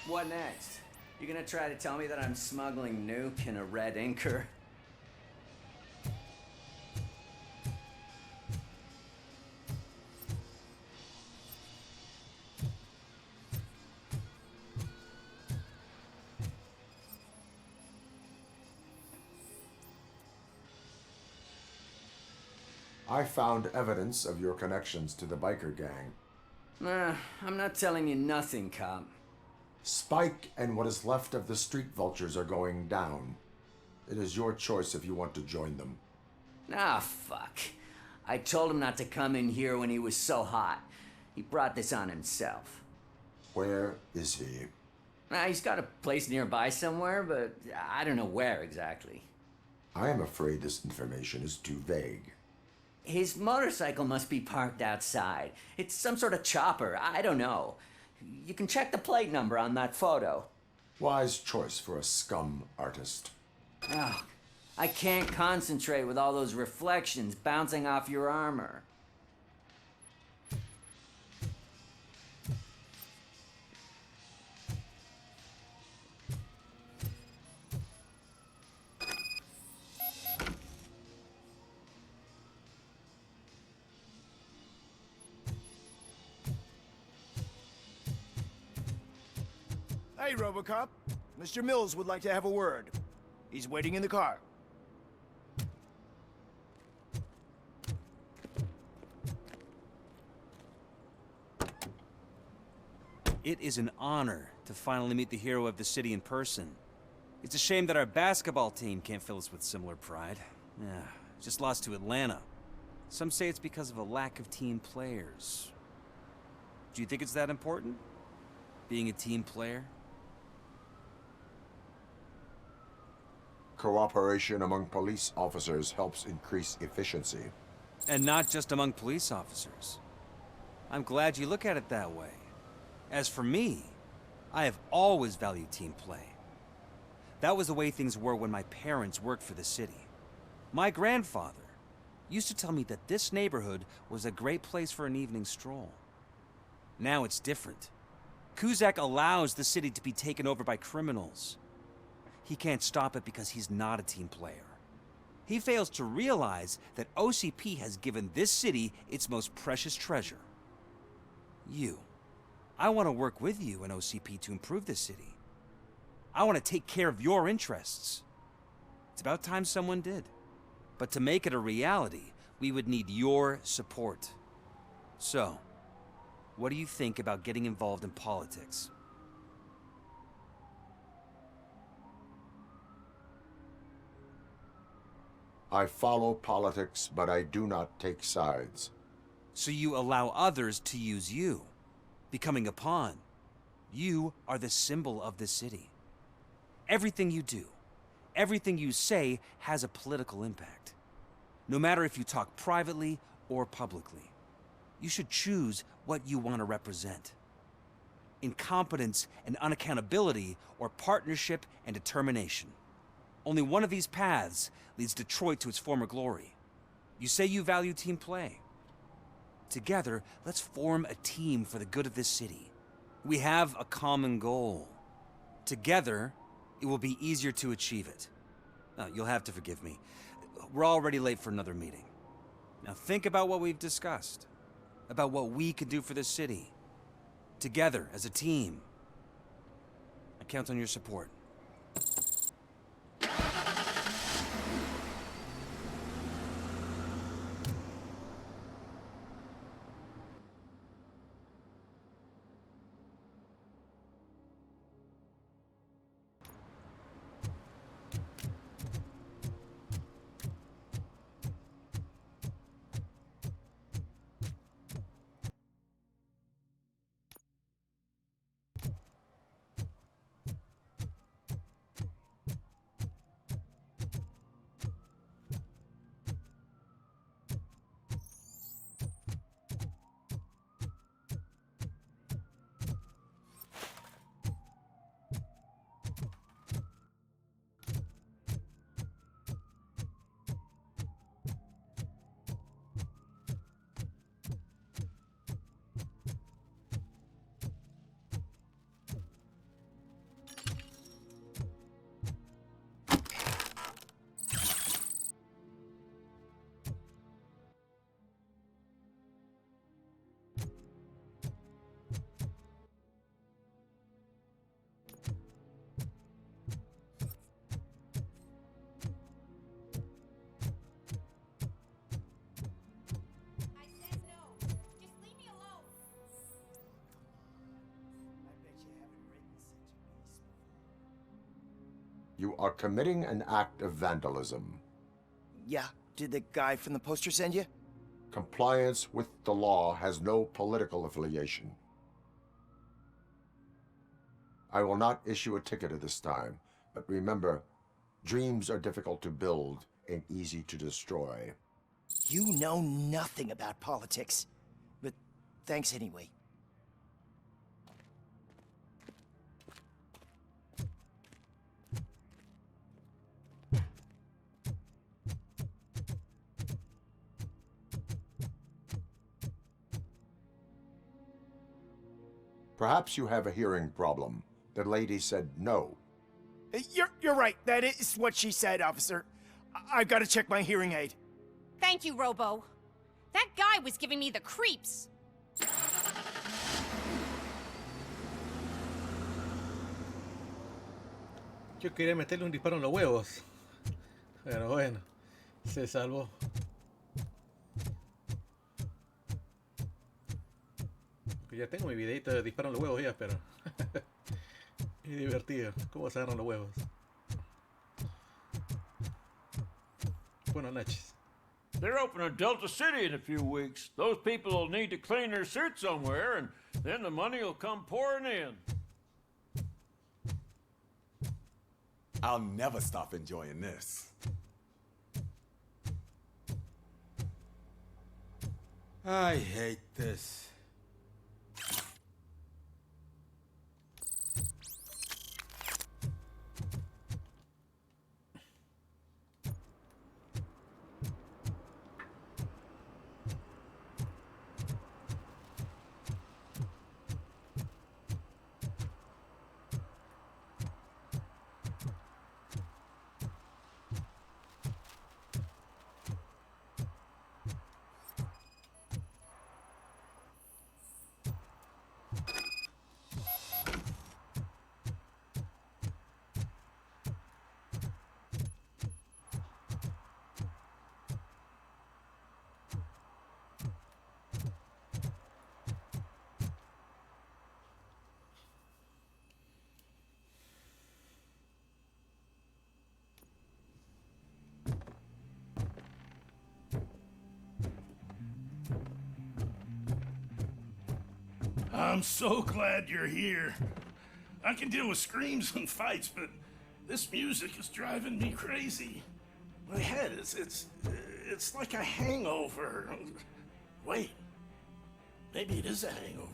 What next? You gonna try to tell me that I'm smuggling nuke in a red inker? I found evidence of your connections to the biker gang. Nah, I'm not telling you nothing, cop. Spike and what is left of the street vultures are going down. It is your choice if you want to join them. Ah, fuck. I told him not to come in here when he was so hot. He brought this on himself. Where is he? He's got a place nearby somewhere, but I don't know where exactly. I am afraid this information is too vague. His motorcycle must be parked outside. It's some sort of chopper. I don't know. You can check the plate number on that photo. Wise choice for a scum artist. Oh, I can't concentrate with all those reflections bouncing off your armor. Hey, RoboCop. Mr. Mills would like to have a word. He's waiting in the car. It is an honor to finally meet the hero of the city in person. It's a shame that our basketball team can't fill us with similar pride. Yeah, just lost to Atlanta. Some say it's because of a lack of team players. Do you think it's that important? Being a team player? Cooperation among police officers helps increase efficiency. And not just among police officers. I'm glad you look at it that way. As for me, I have always valued team play. That was the way things were when my parents worked for the city. My grandfather used to tell me that this neighborhood was a great place for an evening stroll. Now it's different. Kuzak allows the city to be taken over by criminals. He can't stop it because he's not a team player. He fails to realize that OCP has given this city its most precious treasure. You. I want to work with you and OCP to improve this city. I want to take care of your interests. It's about time someone did. But to make it a reality, we would need your support. So, what do you think about getting involved in politics? I follow politics, but I do not take sides. So you allow others to use you, becoming a pawn. You are the symbol of the city. Everything you do, everything you say has a political impact. No matter if you talk privately or publicly, you should choose what you want to represent. Incompetence and unaccountability, or partnership and determination. Only one of these paths leads Detroit to its former glory. You say you value team play. Together, let's form a team for the good of this city. We have a common goal. Together, it will be easier to achieve it. Now, you'll have to forgive me. We're already late for another meeting. Now think about what we've discussed. About what we can do for this city. Together, as a team. I count on your support. You are committing an act of vandalism. Yeah, did the guy from the poster send you? Compliance with the law has no political affiliation. I will not issue a ticket at this time, but remember, dreams are difficult to build and easy to destroy. You know nothing about politics. But thanks anyway. Perhaps you have a hearing problem. The lady said no. You're right. That is what she said, officer. I've got to check my hearing aid. Thank you, Robo. That guy was giving me the creeps. Yo quería meterle un disparo en los huevos. Pero bueno, se salvó. Ya tengo mi videito de disparo en los huevos ya, pero... es divertido. ¿Cómo se agarran los huevos? Buenas noches. They're opening Delta City in a few weeks. Those people will need to clean their suit somewhere, and then the money will come pouring in. I'll never stop enjoying this. I hate this. I'm so glad you're here. I can deal with screams and fights, but this music is driving me crazy. My head it's like a hangover. Wait, maybe it is a hangover.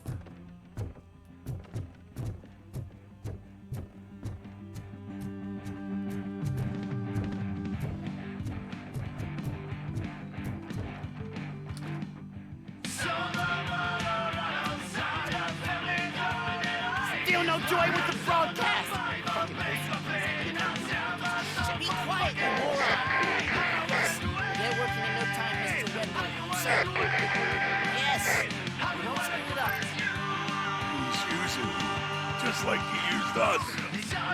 Still no joy with the broadcast. Be quiet, you moron. Yes, they're working in no time, Mr. Wendell. Sir. Yes. Don't screw it up. He's using me, just like he used us.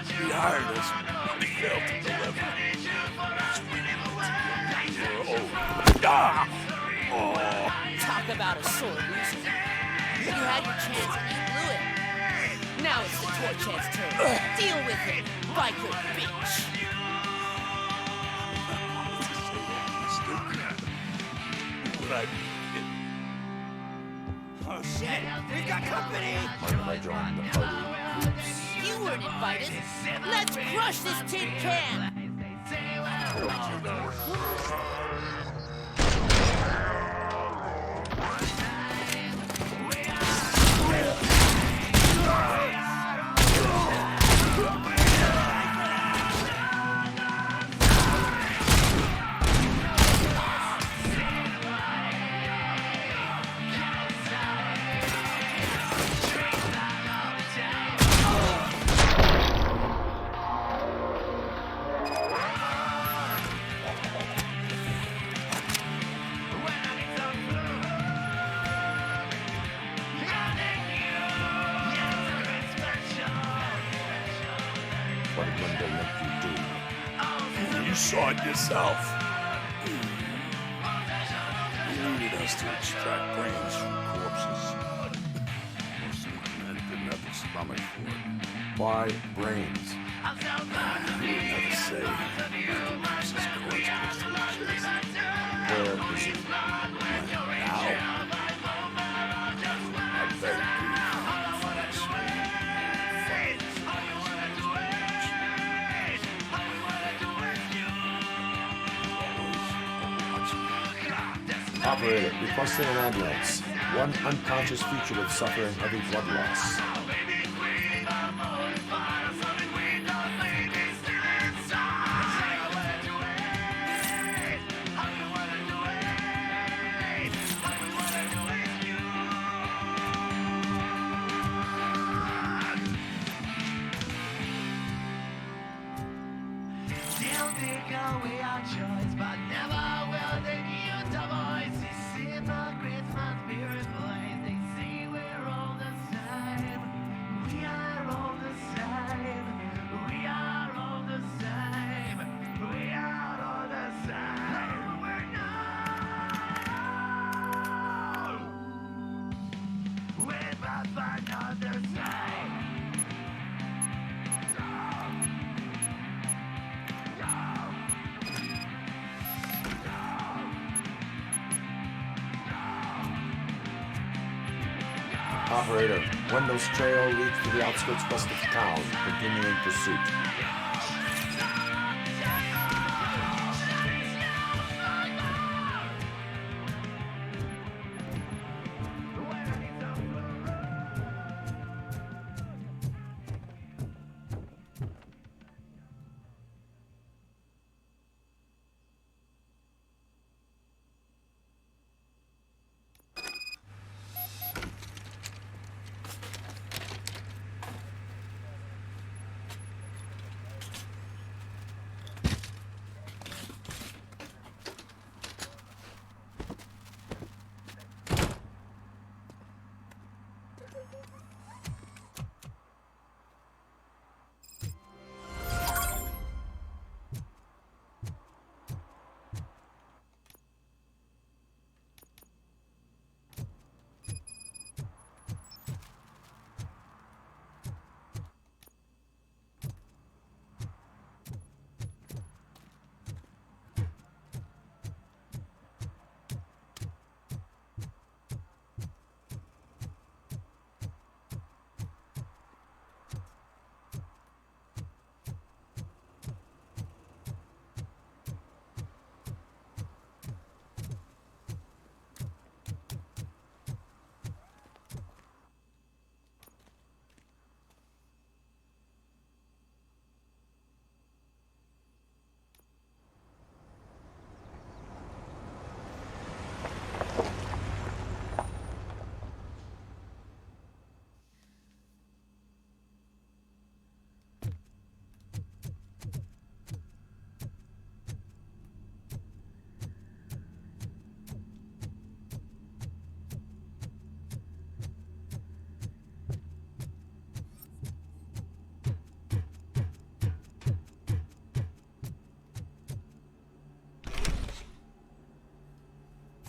He hired us, but we failed to deliver. Talk about a sore loser. You had your chance and you blew it. Now it's the toy chance turn. Deal with it, biker bitch. Oh shit! We've got company! I joined the party. You weren't invited. Let's crush this tin can. What did Wendell make you do? You saw it yourself. He needed us to extract brains from corpses. Most of them had good enough stomach for it. Why brains? He would never say. This is corpse close to the chest. Where is it? Now? I bet it be. Operator, requesting an ambulance. One unconscious fugitive suffering heavy blood loss. Operator, Wendell's trail leads to the outskirts west of town, continuing pursuit.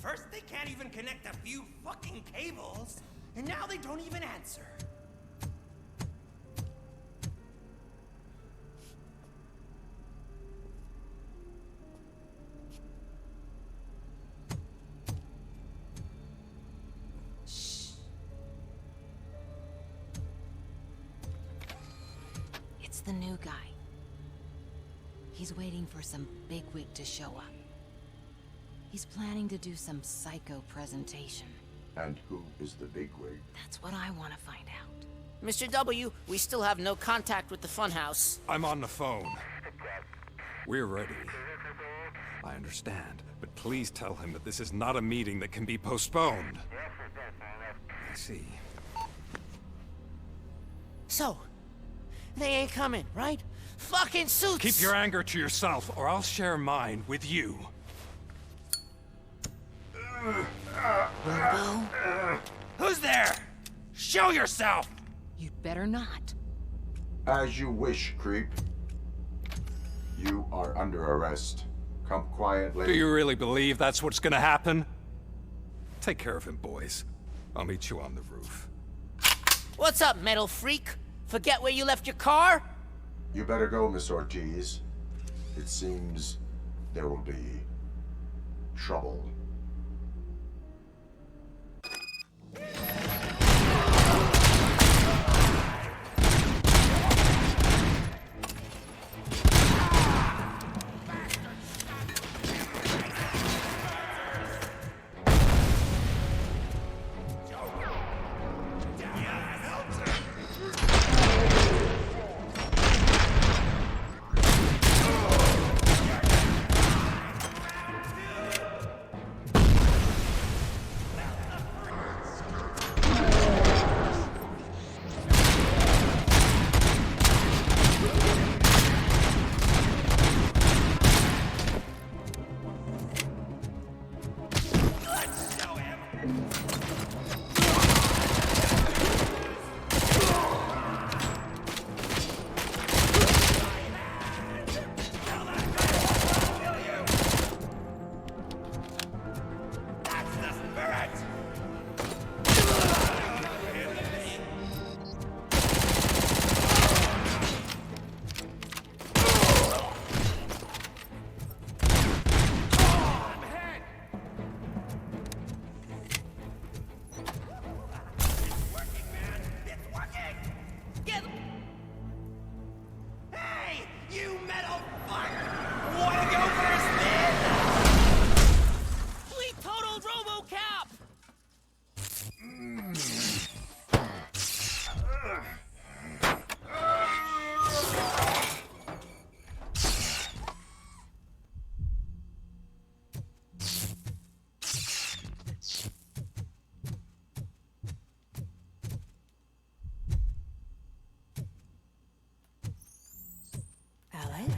First, they can't even connect a few fucking cables, and now they don't even answer. It's the new guy. He's waiting for some bigwig to show up. He's planning to do some psycho presentation. And who is the bigwig? That's what I want to find out. Mr. W, we still have no contact with the funhouse. I'm on the phone. We're ready. I understand, but please tell him that this is not a meeting that can be postponed. I see. So, they ain't coming, right? Fucking suits! Keep your anger to yourself, or I'll share mine with you. Robo? Who's there? Show yourself! You'd better not. As you wish, creep. You are under arrest. Come quietly. Do you really believe that's what's gonna happen? Take care of him, boys. I'll meet you on the roof. What's up, metal freak? Forget where you left your car? You better go, Miss Ortiz. It seems there will be trouble.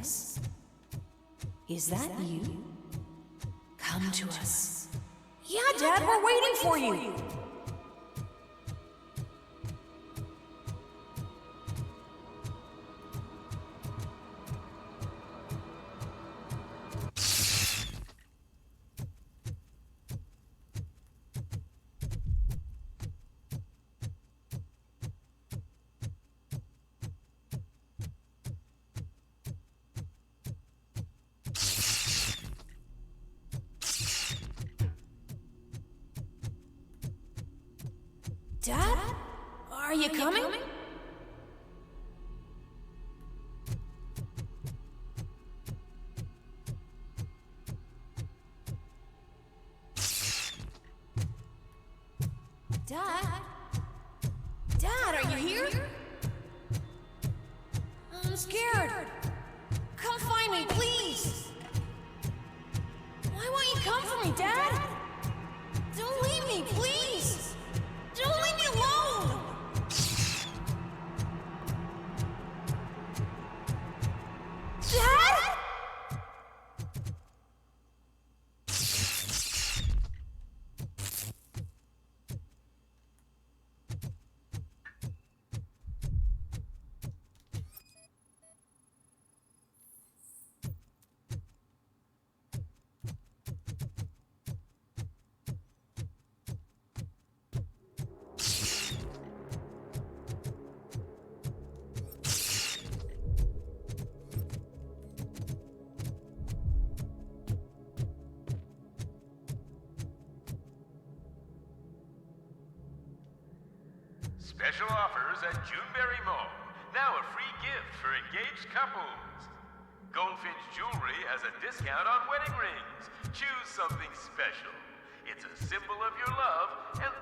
Alex? Is that you? Come to us. Yeah, Dad, we're waiting for you. Dad? Are you coming? Dad? Dad, are you here? I'm scared. Come find me, please. Why won't you come for me, Dad? Don't leave me, please. Don't leave me alone! Dad? Special offers at Juneberry Mall. Now a free gift for engaged couples. Goldfinch Jewelry has a discount on wedding rings. Choose something special. It's a symbol of your love and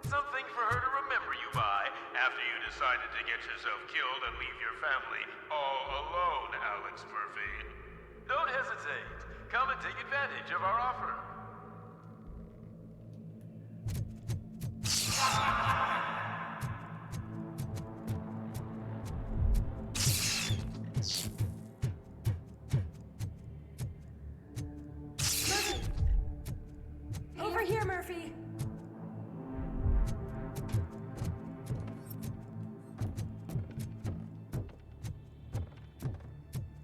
something for her to remember you by after you decided to get yourself killed and leave your family all alone, Alex Murphy. Don't hesitate. Come and take advantage of our offer. Over here, Murphy.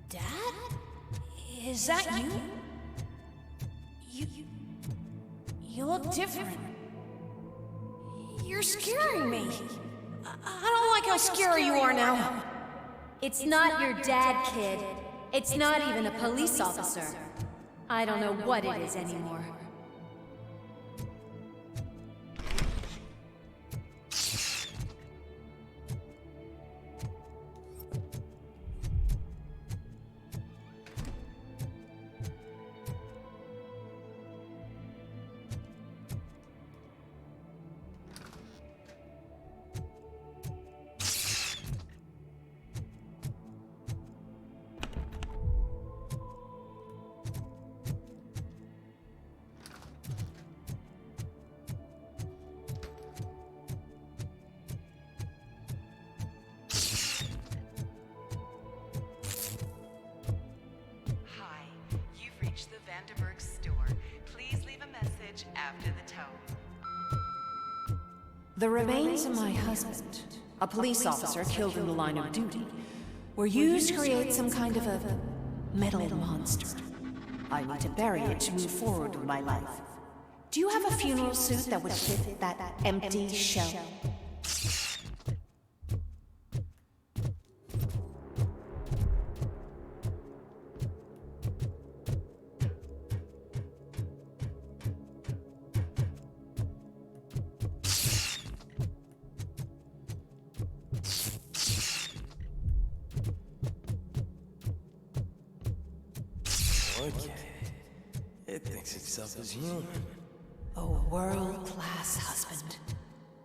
Dad? Is that you? You look different. You're scaring me. I don't like how scary you are now. It's not your dad, kid. It's not even a police officer. I don't know what it is anymore. The remains of my husband, a police officer killed in the line of duty, were used to create some kind of a metal monster. I need to bury it to move forward with my life. Do you have a funeral suit that would fit that empty shell? Okay. It thinks itself as human. A world-class husband.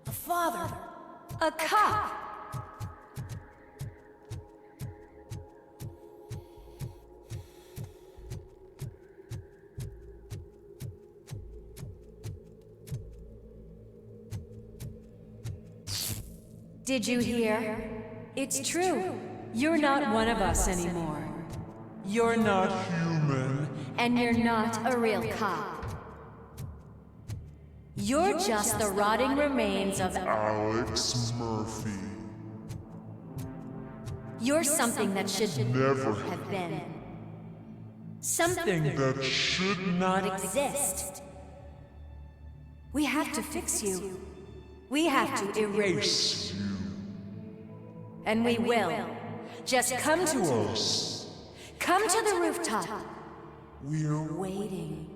A father. A cop! Did you hear? It's true. You're not one of us anymore. You're not human. And you're not a real cop. You're just the rotting remains of Alex Murphy. You're something that should never have been. Something that should not exist. We have to fix you. We have to erase you. And we will. Just come to us. Come to the rooftop. We're waiting.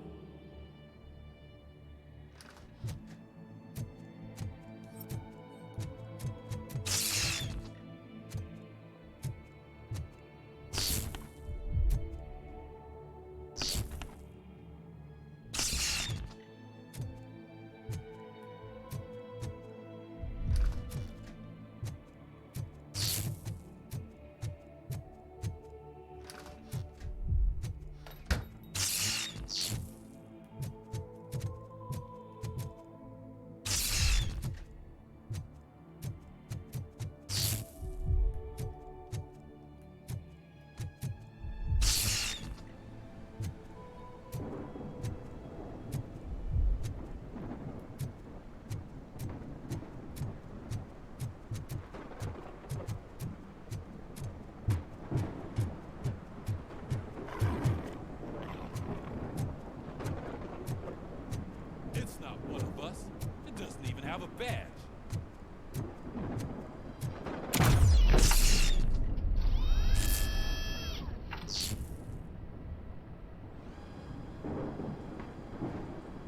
It's not one of us. It doesn't even have a badge.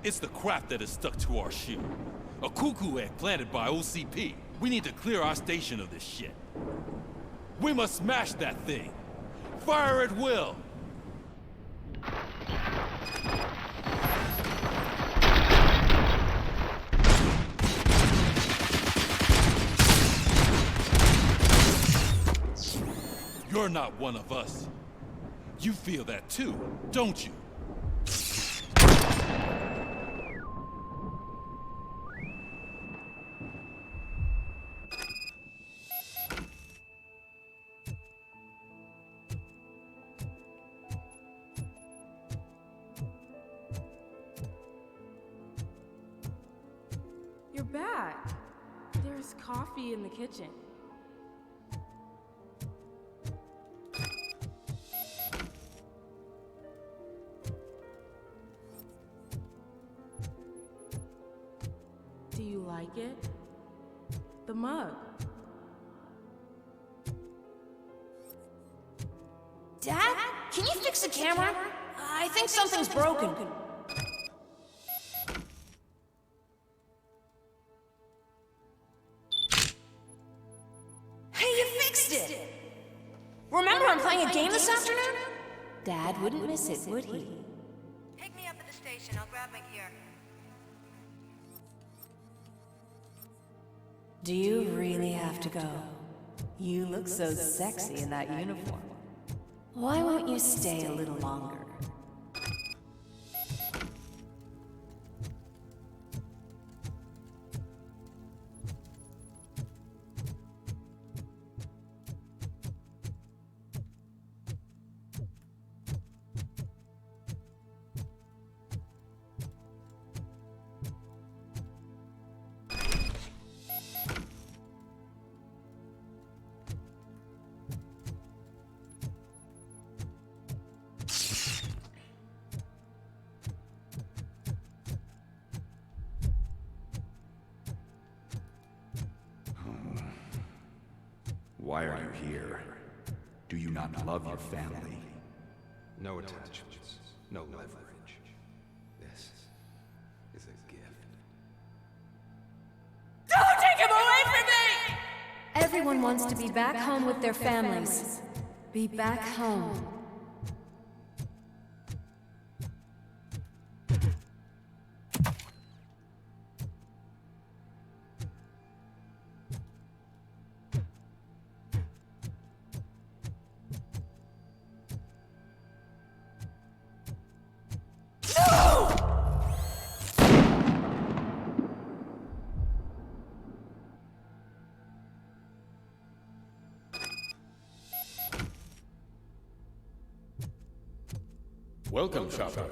It's the crap that is stuck to our shoe. A cuckoo egg planted by OCP. We need to clear our station of this shit. We must smash that thing. Fire at will. You're not one of us. You feel that too, don't you? You're back. There's coffee in the kitchen. Do you like it? The mug. Dad, can you fix the camera? I think something's broken. Hey, you fixed it! Remember I'm playing a game this afternoon? Dad wouldn't miss it, would he? Pick me up at the station. I'll grab my gear. Do you really have to go? You look so sexy in that uniform. Why won't you stay a little longer? Why are you here? Do you not love your family? No attachments, no leverage. This is a gift. Don't take him away from me! Everyone wants to be back home with their families. Be back home. Welcome, shopper.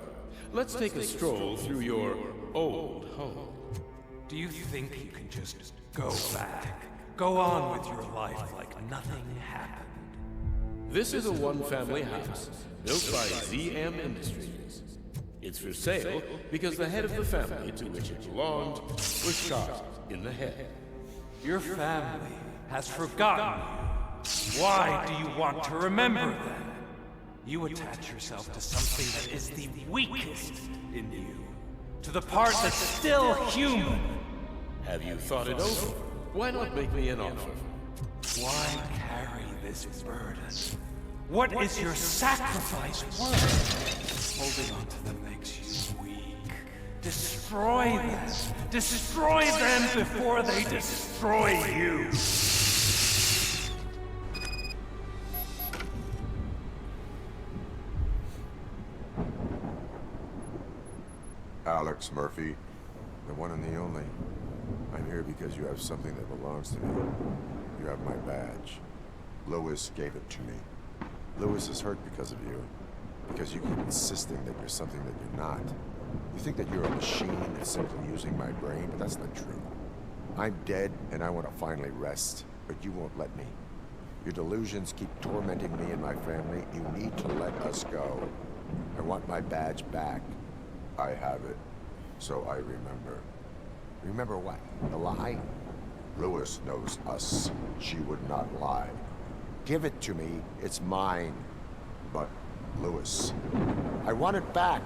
Let's take a stroll through your old home. Do you think you can just go back? Go on with your life like nothing happened? This is a one-family house built by ZM Industries. It's for sale because the head of the family to which it belonged was shot in the head. Your family has forgotten you. Why do you want to remember them? You attach yourself to something that is the weakest in you. To the part that's still human. Have you thought it over? Why not make me an offer? Why carry this burden? What is your sacrifice worth? Holding on to them makes you weak. Destroy them. Destroy them before they destroy you. Alex Murphy, the one and the only. I'm here because you have something that belongs to me. You have my badge. Lewis gave it to me. Lewis is hurt because of you. Because you keep insisting that you're something that you're not. You think that you're a machine that's simply using my brain, but that's not true. I'm dead, and I want to finally rest, but you won't let me. Your delusions keep tormenting me and my family. You need to let us go. I want my badge back. I have it, so I remember. Remember what? The lie? Lewis knows us. She would not lie. Give it to me. It's mine. But, Lewis, I want it back.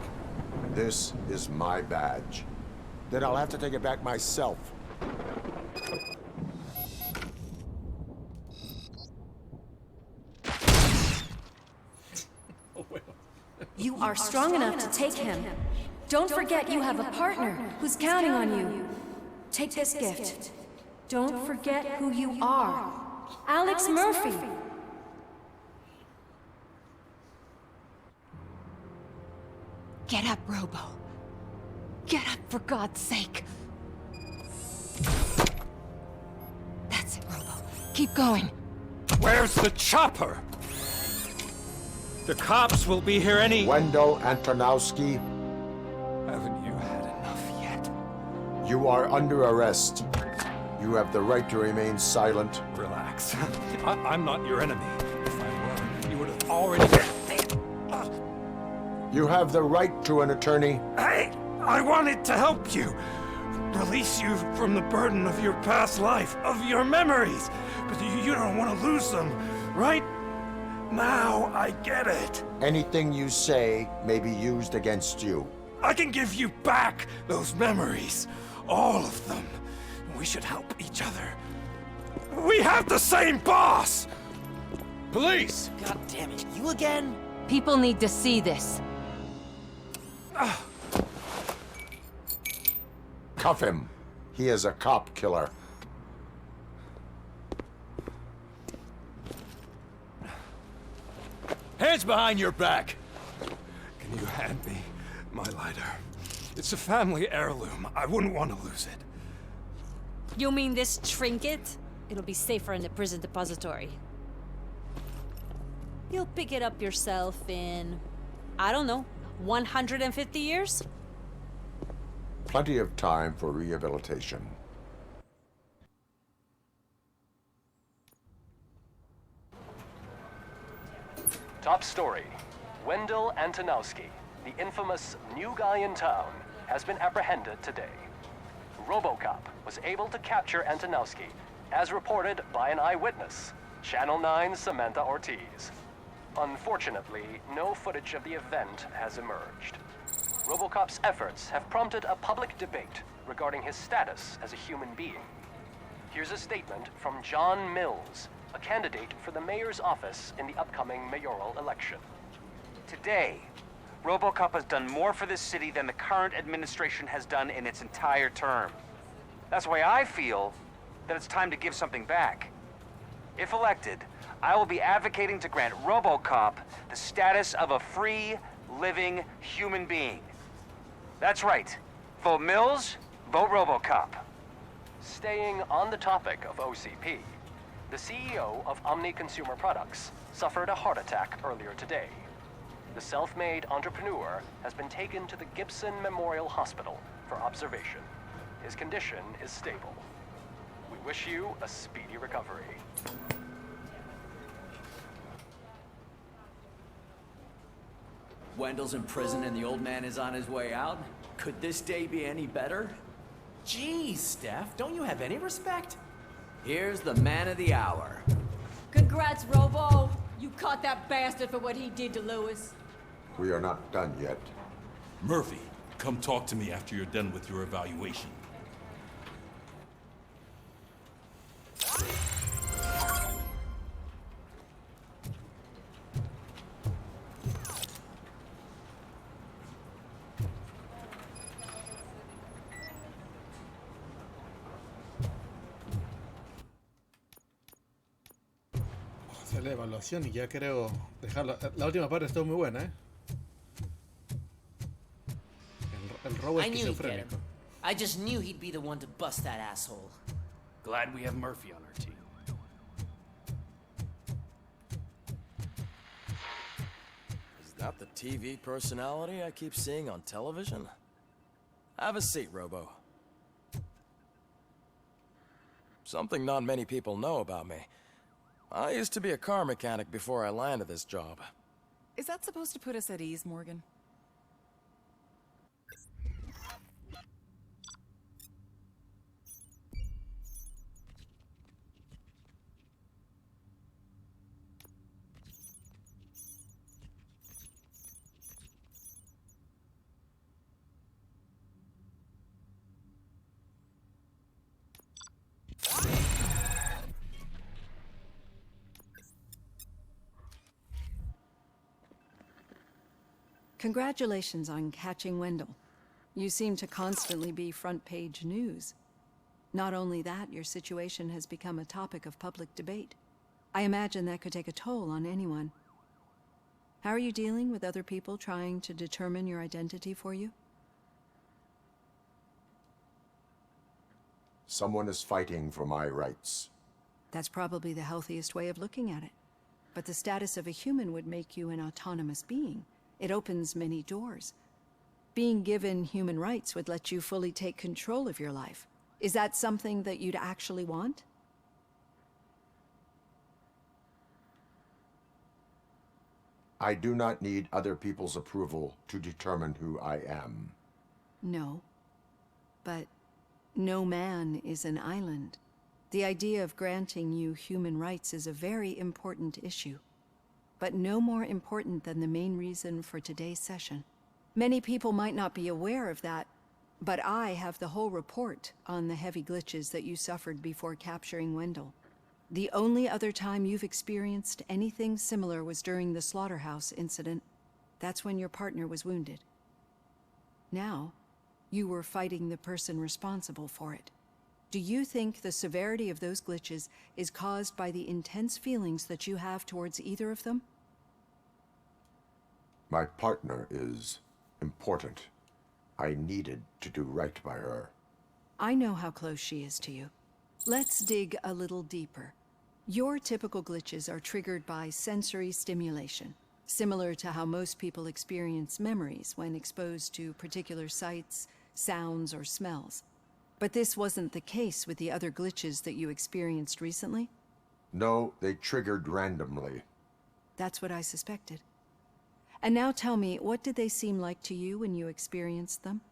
This is my badge. Then I'll have to take it back myself. You are strong enough to take him. Don't forget you have a partner who's counting on you. Take this gift. Don't forget who you are. Alex Murphy. Get up, Robo. Get up, for God's sake. That's it, Robo. Keep going. Where's the chopper? The cops will be here any... Wendell Antonowski. Haven't you had enough yet? You are under arrest. You have the right to remain silent. Relax. I'm not your enemy. If I were, you would have already... You have the right to an attorney. I wanted to help you. Release you from the burden of your past life, of your memories. But you don't want to lose them, right? Now I get it. Anything you say may be used against you. I can give you back those memories. All of them. We should help each other. We have the same boss! Police! God damn it, you again? People need to see this. Cuff him. He is a cop killer. Hands behind your back! Can you hand me my lighter? It's a family heirloom. I wouldn't want to lose it. You mean this trinket? It'll be safer in the prison depository. You'll pick it up yourself in, I don't know, 150 years? Plenty of time for rehabilitation. Top story. Wendell Antonowski, the infamous new guy in town, has been apprehended today. ROBOCOP was able to capture Antonowski, as reported by an eyewitness, Channel 9's Samantha Ortiz. Unfortunately, no footage of the event has emerged. ROBOCOP's efforts have prompted a public debate regarding his status as a human being. Here's a statement from John Mills, a candidate for the mayor's office in the upcoming mayoral election. Today, ROBOCOP has done more for this city than the current administration has done in its entire term. That's why I feel that it's time to give something back. If elected, I will be advocating to grant ROBOCOP the status of a free, living human being. That's right. Vote Mills, vote ROBOCOP. Staying on the topic of OCP, the CEO of Omni Consumer Products suffered a heart attack earlier today. The self-made entrepreneur has been taken to the Gibson Memorial Hospital for observation. His condition is stable. We wish you a speedy recovery. Wendell's in prison and the old man is on his way out? Could this day be any better? Geez, Steph, don't you have any respect? Here's the man of the hour. Congrats, Robo! You caught that bastard for what he did to Lewis. We are not done yet. Murphy, come talk to me after you're done with your evaluation. Hacer la evaluación y ya creo dejarla. La última parte estuvo muy buena, ¿eh? El robo I knew he'd get him. esquizofrénico. I just knew he'd be the one to bust that asshole. Glad we have Murphy on our team. Is that the TV personality I keep seeing on television? Have a seat, Robo. Something not many people know about me. I used to be a car mechanic before I landed this job. Is that supposed to put us at ease, Morgan? Congratulations on catching Wendell. You seem to constantly be front-page news. Not only that, your situation has become a topic of public debate. I imagine that could take a toll on anyone. How are you dealing with other people trying to determine your identity for you? Someone is fighting for my rights. That's probably the healthiest way of looking at it. But the status of a human would make you an autonomous being. It opens many doors. Being given human rights would let you fully take control of your life. Is that something that you'd actually want? I do not need other people's approval to determine who I am. No. But no man is an island. The idea of granting you human rights is a very important issue. But no more important than the main reason for today's session. Many people might not be aware of that, but I have the whole report on the heavy glitches that you suffered before capturing Wendell. The only other time you've experienced anything similar was during the slaughterhouse incident. That's when your partner was wounded. Now, you were fighting the person responsible for it. Do you think the severity of those glitches is caused by the intense feelings that you have towards either of them? My partner is important. I needed to do right by her. I know how close she is to you. Let's dig a little deeper. Your typical glitches are triggered by sensory stimulation, similar to how most people experience memories when exposed to particular sights, sounds, or smells. But this wasn't the case with the other glitches that you experienced recently? No, they triggered randomly. That's what I suspected. And now tell me, what did they seem like to you when you experienced them?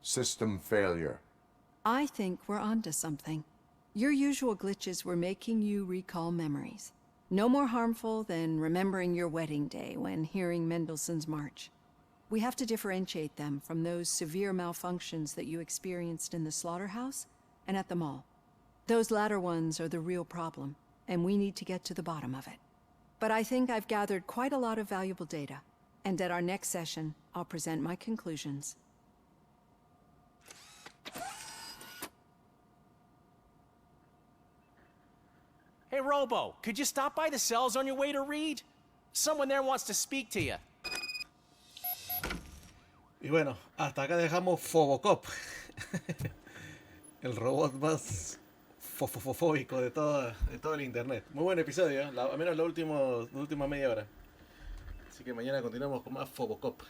System failure. I think we're onto something. Your usual glitches were making you recall memories. No more harmful than remembering your wedding day when hearing Mendelssohn's March. We have to differentiate them from those severe malfunctions that you experienced in the slaughterhouse and at the mall. Those latter ones are the real problem, and we need to get to the bottom of it. But I think I've gathered quite a lot of valuable data, and at our next session, I'll present my conclusions. Hey, Robo, could you stop by the cells on your way to Reed? Someone there wants to speak to you. Y bueno, hasta acá dejamos ROBOCOP. El robot más fofofóbico de todo el internet. Muy buen episodio, al menos la última media hora. Así que mañana continuamos con más ROBOCOP.